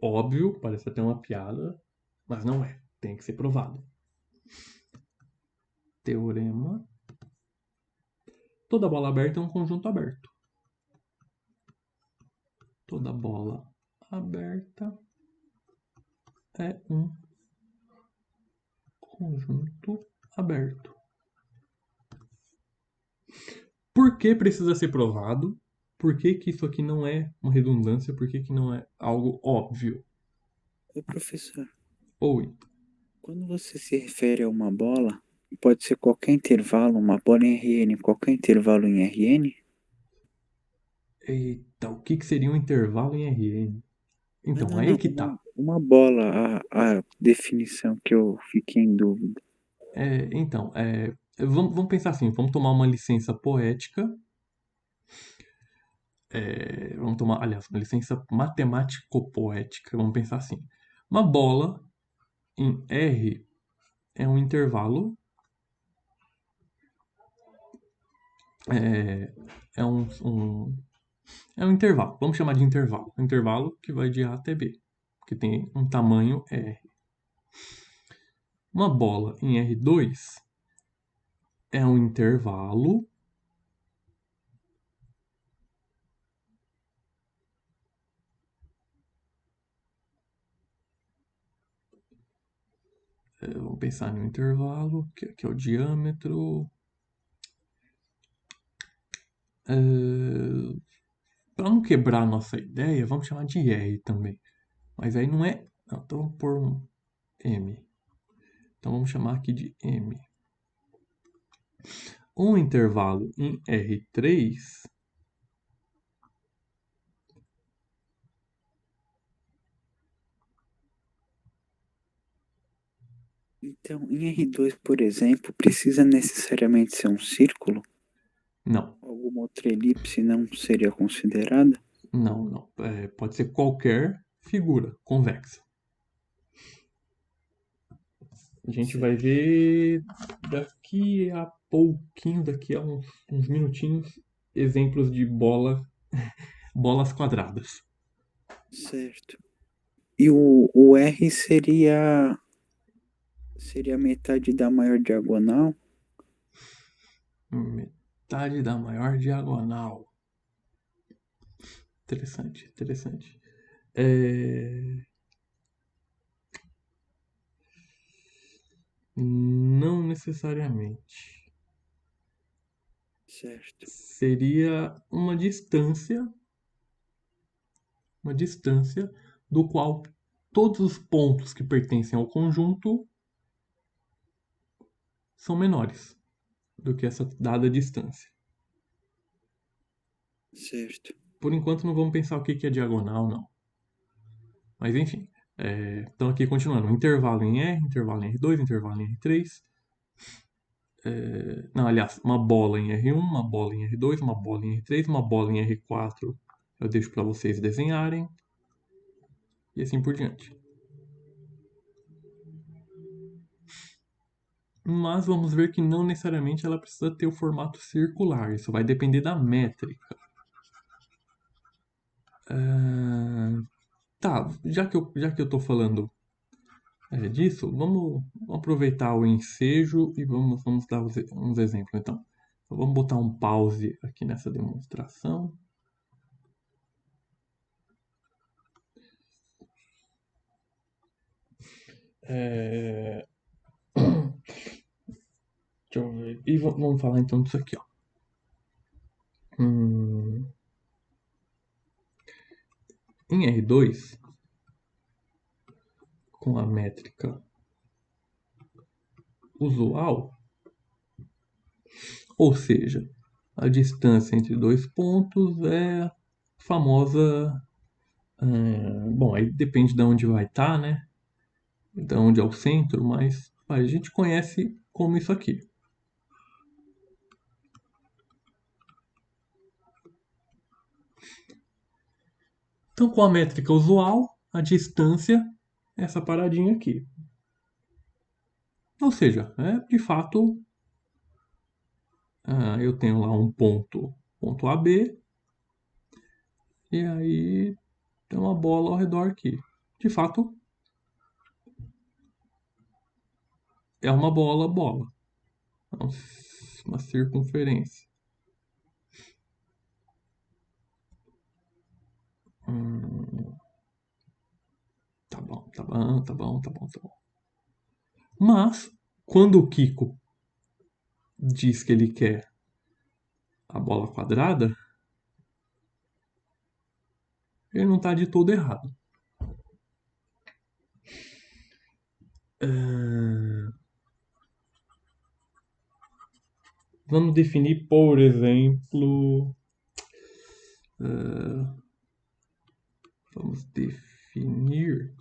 Speaker 1: óbvio, parece até uma piada, mas não é. Tem que ser provado. Teorema. Toda bola aberta é um conjunto aberto. Toda bola aberta é um conjunto aberto. Por que precisa ser provado? por que que isso aqui não é uma redundância? Por que que não é algo óbvio?
Speaker 2: Ô professor,
Speaker 1: Oi.
Speaker 2: quando você se refere a uma bola, pode ser qualquer intervalo, uma bola em RN, qualquer intervalo em RN?
Speaker 1: Eita, o que que seria um intervalo em RN?
Speaker 2: Não,
Speaker 1: Então,
Speaker 2: não,
Speaker 1: aí
Speaker 2: não,
Speaker 1: que tá.
Speaker 2: uma bola, a definição que eu fiquei em dúvida.
Speaker 1: Vamos pensar assim, vamos tomar uma licença poética, vamos tomar, aliás, uma licença matemático-poética, vamos pensar assim. Uma bola em R é um intervalo, é, é é um intervalo, vamos chamar de intervalo. Um intervalo que vai de A até B, que tem um tamanho R. Uma bola em R2 é um intervalo vamos pensar em um intervalo, que é o diâmetro. Para não quebrar a nossa ideia, vamos chamar de R também. Mas aí não é. Não, então vamos pôr um M. Então vamos chamar aqui de M. Um intervalo em R3
Speaker 2: Então, em R2, por exemplo, precisa necessariamente ser um círculo?
Speaker 1: não,
Speaker 2: Alguma outra elipse não seria considerada?
Speaker 1: não. Pode ser qualquer figura convexa. A gente vai
Speaker 2: Certo,
Speaker 1: ver daqui a pouquinho, daqui a uns minutinhos, exemplos de bolas quadradas.
Speaker 2: certo. E o R seria metade da maior diagonal?
Speaker 1: Metade da maior diagonal. Interessante, interessante. Não necessariamente.
Speaker 2: Certo,
Speaker 1: Seria uma distância do qual todos os pontos que pertencem ao conjunto são menores do que essa dada distância.
Speaker 2: certo.
Speaker 1: Por enquanto não vamos pensar o que é diagonal, não. Mas enfim. Então aqui continuando. Intervalo em R, intervalo em R2, intervalo em R3. Não, aliás, uma bola em R1, uma bola em R2, uma bola em R3, uma bola em R4. Eu deixo para vocês desenharem. E assim por diante. Mas vamos ver que não necessariamente ela precisa ter o formato circular. Isso vai depender da métrica. Tá, já que eu tô falando disso, vamos aproveitar o ensejo e vamos dar uns exemplos então. Então, vamos botar um pause aqui nessa demonstração. É... Deixa eu ver. E vamos falar então disso aqui, ó. Em R2, com a métrica usual, ou seja, a distância entre dois pontos é a famosa. Bom, aí depende de onde vai estar, né? De onde é o centro, mas a gente conhece como isso aqui. Então, com a métrica usual, a distância é essa paradinha aqui. Ou seja, de fato, eu tenho lá um ponto AB, e aí tem uma bola ao redor aqui. De fato, é uma bola. É uma circunferência. Hum, tá bom, tá bom, tá bom, tá bom, tá bom. Mas, quando o Kiko diz que ele quer a bola quadrada, Ele não está de todo errado. Vamos definir, por exemplo, vamos definir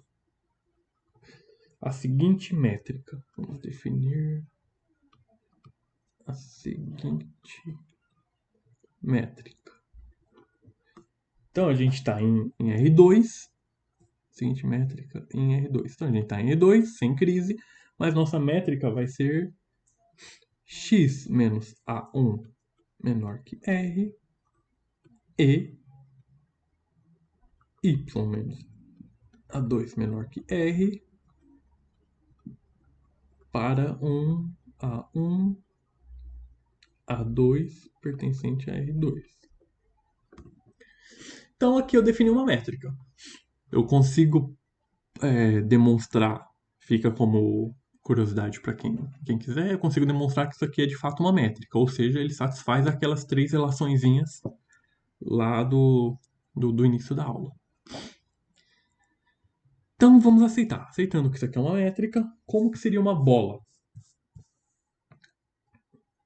Speaker 1: a seguinte métrica. Vamos definir a seguinte métrica. Então a gente está em R2, seguinte métrica em R2. Então a gente está em E2, sem crise, mas nossa métrica vai ser x menos A1 menor que R e y menos A2 menor que R para A1, A2 pertencente a R2. Então aqui eu defini uma métrica. Eu consigo demonstrar, fica como curiosidade para quem quiser, eu consigo demonstrar que isso aqui é de fato uma métrica, ou seja, ele satisfaz aquelas três relaçõezinhas lá do início da aula. Então vamos aceitar. Aceitando que isso aqui é uma métrica, como que seria uma bola?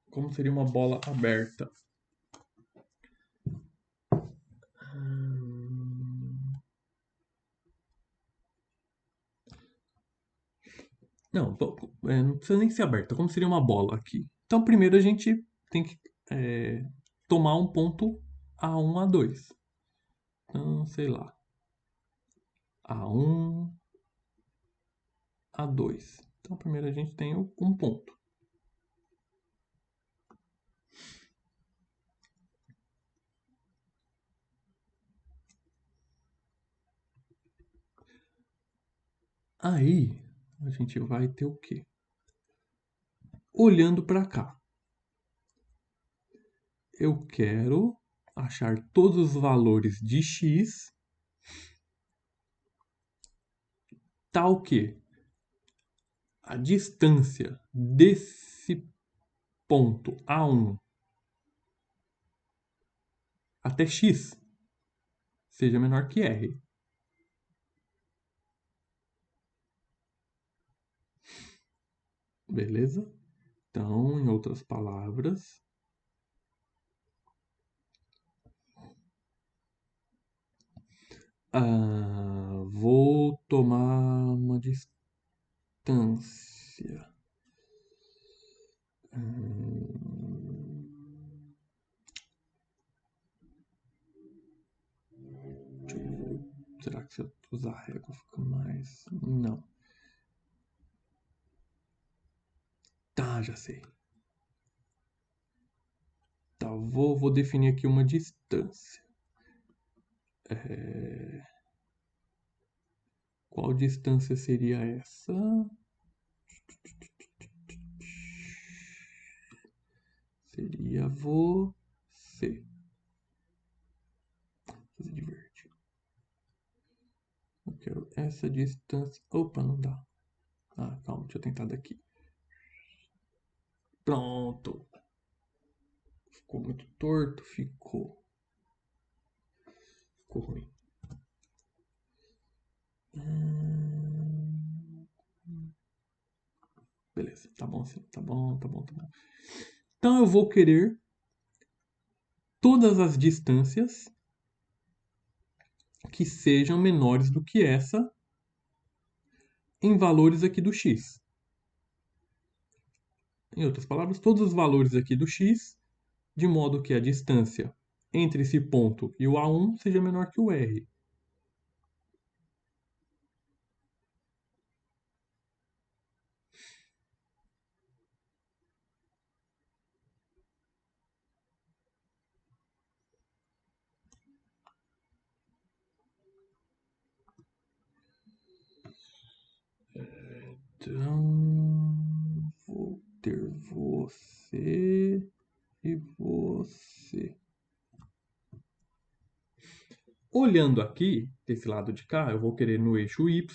Speaker 1: Como seria uma bola aberta? Não, não precisa nem ser aberta. Como seria uma bola aqui? Então, primeiro a gente tem que tomar um ponto A1, A2. Então, sei lá. A1, A2. Então, primeiro a gente tem um ponto. Aí, a gente vai ter o quê? Olhando para cá. Eu quero achar todos os valores de x tal que a distância desse ponto A1 até x seja menor que r. Beleza? Então, em outras palavras, vou tomar uma distância. Será que se eu usar a régua fica mais? Não. Tá, já sei. Tá, vou definir aqui uma distância. Qual distância seria essa? Seria você. Fazer de verde. Eu quero essa distância. Opa, não dá. Calma, deixa eu tentar daqui. Pronto. Ficou muito torto? Ficou. Ficou ruim. Beleza, tá bom assim. Tá bom. Então eu vou querer todas as distâncias que sejam menores do que essa em valores aqui do x. Em outras palavras, todos os valores aqui do x, de modo que a distância entre esse ponto e o A1 seja menor que o R. Então, vou ter você e você. Olhando aqui, desse lado de cá, eu vou querer no eixo Y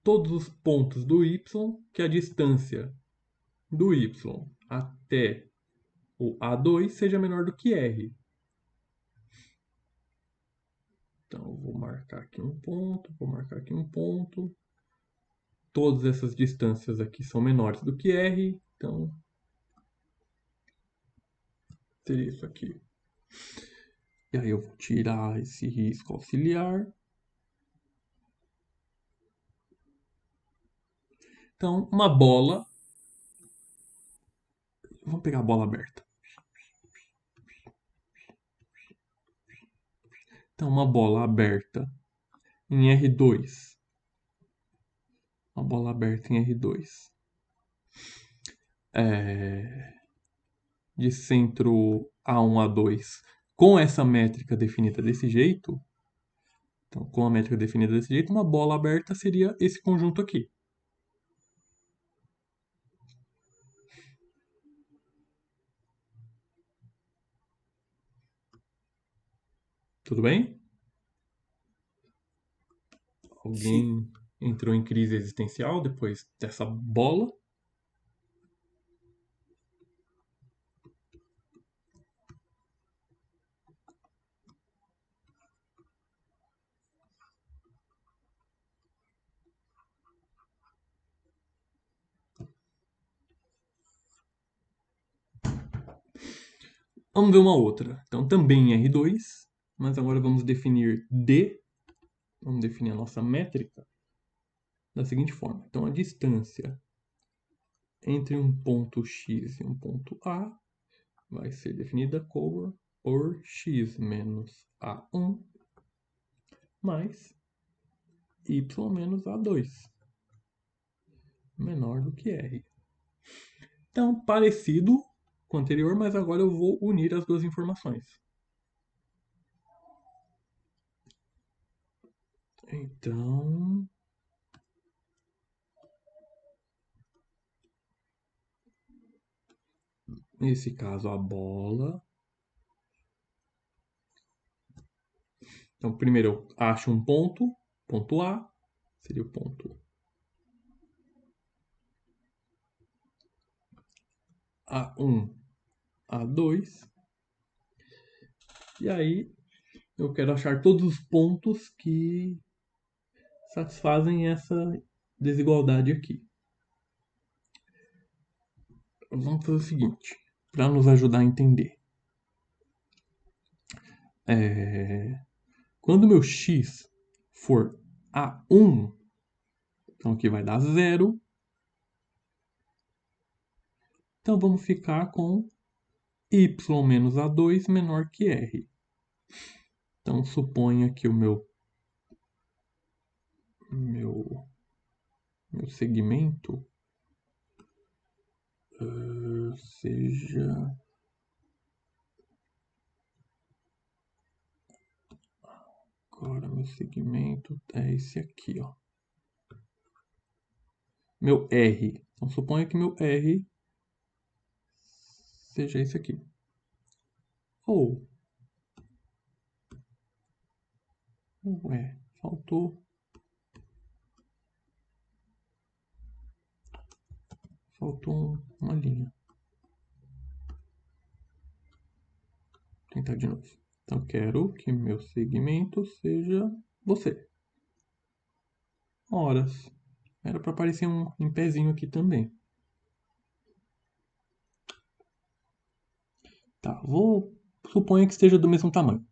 Speaker 1: todos os pontos do Y que a distância do Y até o A2 seja menor do que R. Então, eu vou marcar aqui um ponto, vou marcar aqui um ponto. Todas essas distâncias aqui são menores do que R, então teria isso aqui. E aí eu vou tirar esse risco auxiliar. Então, uma bola. Vamos pegar a bola aberta. Então, uma bola aberta em R2. Uma bola aberta em R2. De centro A1, A2. Com essa métrica definida desse jeito. Então, com a métrica definida desse jeito, uma bola aberta seria esse conjunto aqui. Tudo bem?
Speaker 2: Sim.
Speaker 1: Alguém entrou em crise existencial depois dessa bola? Vamos ver uma outra. Então, também em R2, mas agora vamos definir D. Vamos definir a nossa métrica da seguinte forma. Então, a distância entre um ponto X e um ponto A vai ser definida por X menos A1 mais Y menos A2, menor do que R. Então, parecido com o anterior, mas agora eu vou unir as duas informações. Então, nesse caso, a bola. Então, primeiro eu acho um ponto, ponto A, seria o ponto A1, A2. E aí eu quero achar todos os pontos que satisfazem essa desigualdade aqui. Vamos fazer o seguinte, para nos ajudar a entender. Quando meu x for A1, então aqui vai dar 0. Então vamos ficar com y menos A2 menor que R. Então suponha que o meu segmento seja agora meu segmento é esse aqui, ó. Meu R. Então suponha que meu R seja esse aqui. Ou ué, faltou uma linha. Vou tentar de novo. Então quero que meu segmento seja você. Horas. Era para aparecer um pezinho aqui também. Tá, vou suponha que esteja do mesmo tamanho.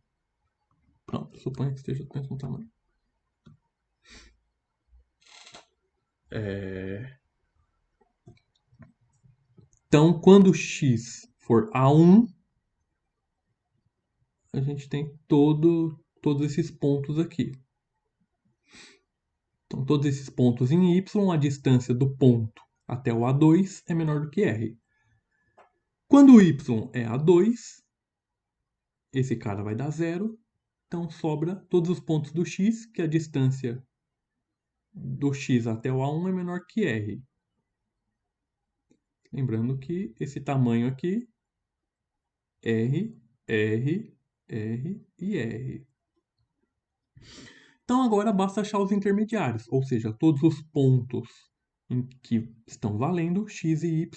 Speaker 1: Pronto, suponha que esteja do mesmo tamanho. Então, quando x for A1, a gente tem todos esses pontos aqui. Então, todos esses pontos em y, a distância do ponto até o A2 é menor do que R. Quando o y é A2, esse cara vai dar 0. Então, sobra todos os pontos do x, que a distância do x até o A1 é menor que R. Lembrando que esse tamanho aqui, R, R, R e R. Então agora basta achar os intermediários, ou seja, todos os pontos em que estão valendo x e y,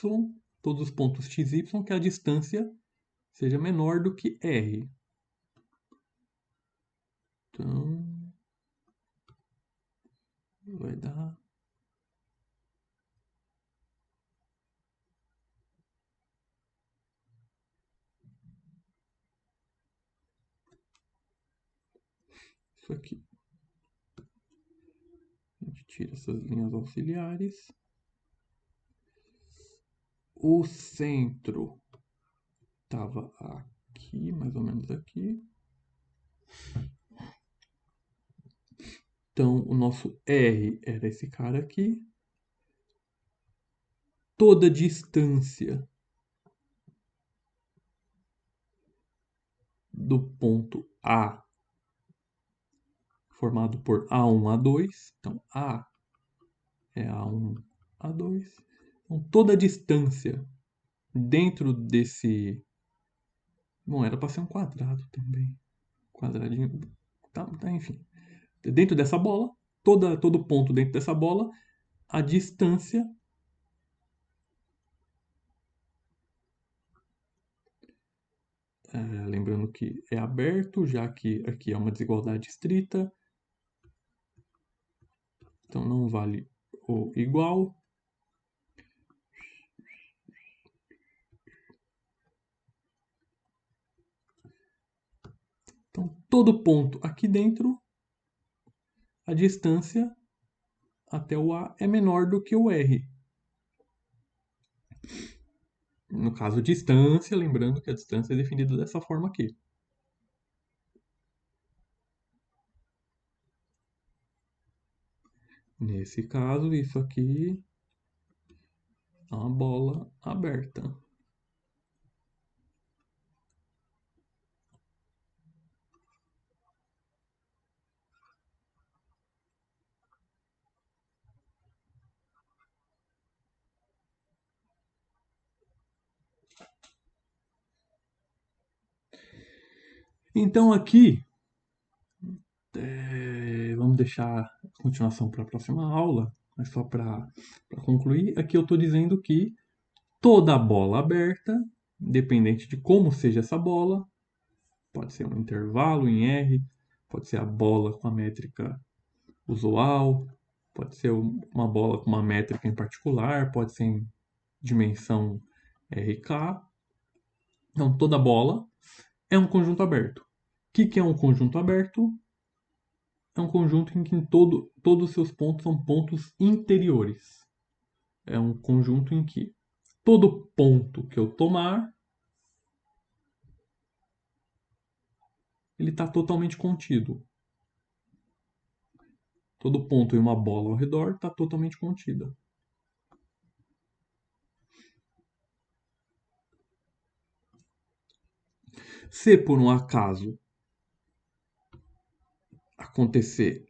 Speaker 1: todos os pontos x e y que a distância seja menor do que r. Então, vai dar... isso aqui. A gente tira essas linhas auxiliares. O centro estava aqui, mais ou menos aqui. Então, o nosso R era esse cara aqui. Toda distância do ponto A, formado por A1, A2. Então, A é A1, A2. Então, toda distância dentro desse... Bom, era para ser um quadrado também. Quadradinho. Tá, enfim. Dentro dessa bola, todo ponto dentro dessa bola, a distância lembrando que é aberto, já que aqui é uma desigualdade estrita. Então não vale o igual. Então todo ponto aqui dentro, a distância até o A é menor do que o R. No caso, distância, lembrando que a distância é definida dessa forma aqui. Nesse caso, isso aqui é uma bola aberta. Então aqui, vamos deixar a continuação para a próxima aula, mas só para concluir, aqui eu estou dizendo que toda bola aberta, independente de como seja essa bola, pode ser um intervalo em R, pode ser a bola com a métrica usual, pode ser uma bola com uma métrica em particular, pode ser em dimensão RK. Então, toda bola é um conjunto aberto. O que é um conjunto aberto? É um conjunto em que todos os seus pontos são pontos interiores. É um conjunto em que todo ponto que eu tomar, ele está totalmente contido. Todo ponto e uma bola ao redor está totalmente contida. Se por um acaso acontecer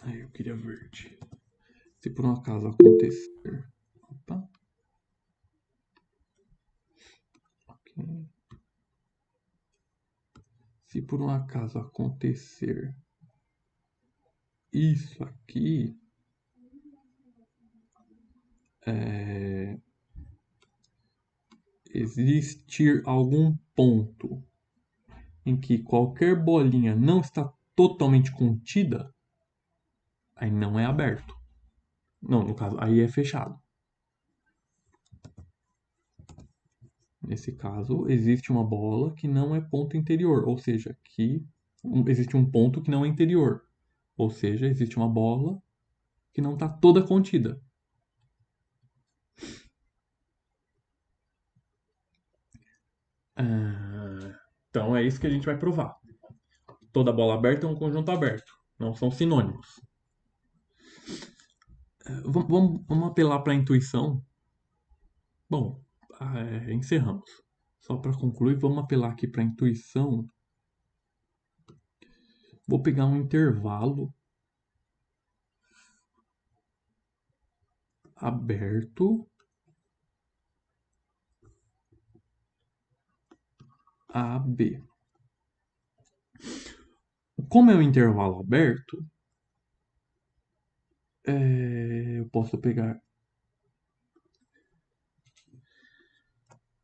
Speaker 1: eu queria verde. Se por um acaso acontecer. Opa. Okay. Se por um acaso acontecer isso aqui, existir algum ponto em que qualquer bolinha não está totalmente contida, aí não é aberto. Não, no caso, aí é fechado. Nesse caso, existe uma bola que não é ponto interior, ou seja, que existe um ponto que não é interior. Ou seja, existe uma bola que não está toda contida. Então é isso que a gente vai provar. Toda bola aberta é um conjunto aberto. Não são sinônimos. Vamos apelar para a intuição. Bom, encerramos. Só para concluir, vamos apelar aqui para a intuição. Vou pegar um intervalo aberto AB. Como é um intervalo aberto, eu posso pegar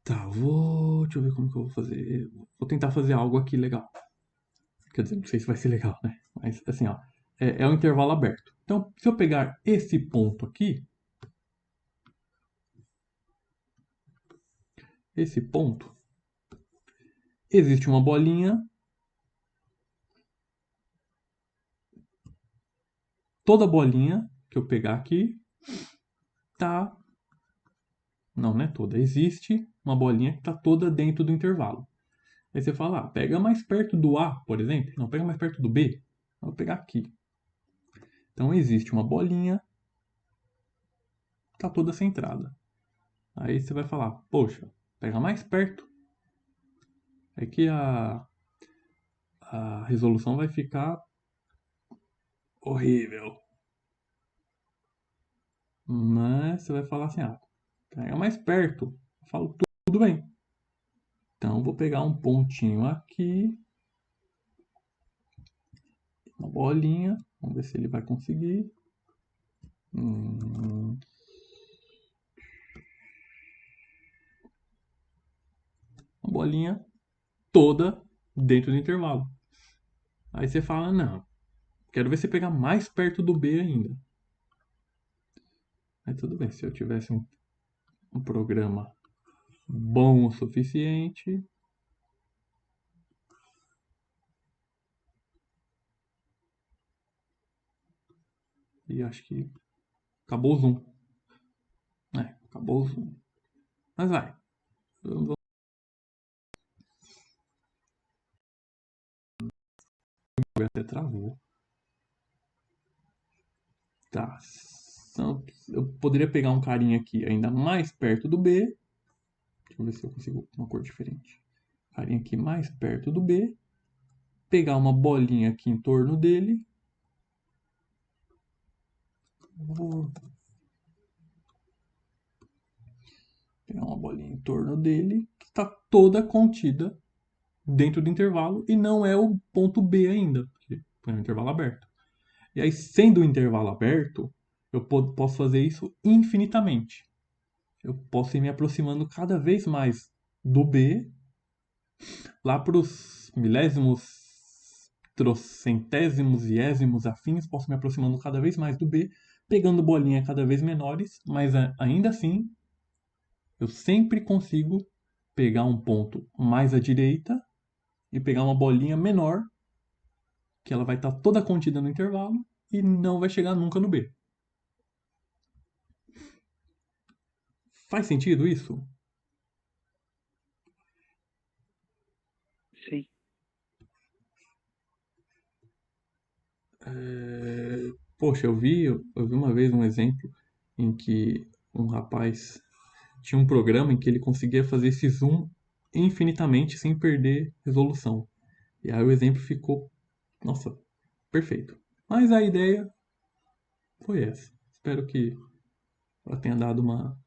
Speaker 1: Tá, deixa eu ver como que eu vou fazer. Vou tentar fazer algo aqui legal. Quer dizer, não sei se vai ser legal, né? Mas assim, ó. É um intervalo aberto. Então, se eu pegar esse ponto aqui, esse ponto, existe uma bolinha. Toda bolinha que eu pegar aqui tá. Não, não é toda. Existe uma bolinha que tá toda dentro do intervalo. Aí você fala, pega mais perto do A, por exemplo. Não, pega mais perto do B. Eu vou pegar aqui. Então existe uma bolinha, tá toda centrada. Aí você vai falar, poxa, pega mais perto. É que a resolução vai ficar horrível. Mas você vai falar assim, pega mais perto. Eu falo, tudo bem. Então vou pegar um pontinho aqui, uma bolinha. Vamos ver se ele vai conseguir. Uma bolinha toda dentro do intervalo. Aí você fala, não, quero ver você pegar mais perto do B ainda. Aí tudo bem, se eu tivesse um programa bom o suficiente. E acho que acabou o zoom. Acabou o zoom. Mas vai. Eu até travou. Tá. Então, eu poderia pegar um carinha aqui ainda mais perto do B. Deixa eu ver se eu consigo uma cor diferente. Carinha aqui mais perto do B. Pegar uma bolinha aqui em torno dele. Vou pegar uma bolinha em torno dele que está toda contida dentro do intervalo e não é o ponto B ainda, porque é um intervalo aberto. E aí, sendo um intervalo aberto, eu posso fazer isso infinitamente. Eu posso ir me aproximando cada vez mais do B, lá para os milésimos, trocentésimos, iésimos afins, posso me aproximando cada vez mais do B, pegando bolinhas cada vez menores, mas ainda assim, eu sempre consigo pegar um ponto mais à direita e pegar uma bolinha menor, que ela vai estar toda contida no intervalo e não vai chegar nunca no B. Faz sentido isso?
Speaker 2: Sim.
Speaker 1: Poxa, eu vi uma vez um exemplo em que um rapaz tinha um programa em que ele conseguia fazer esse zoom infinitamente sem perder resolução. E aí o exemplo ficou, nossa, perfeito. Mas a ideia foi essa. Espero que ela tenha dado uma.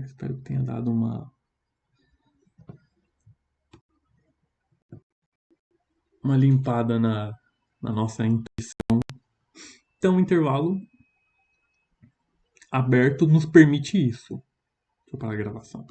Speaker 1: Espero que tenha dado uma limpada na nossa intuição. Então, o intervalo aberto nos permite isso. Deixa eu parar a gravação.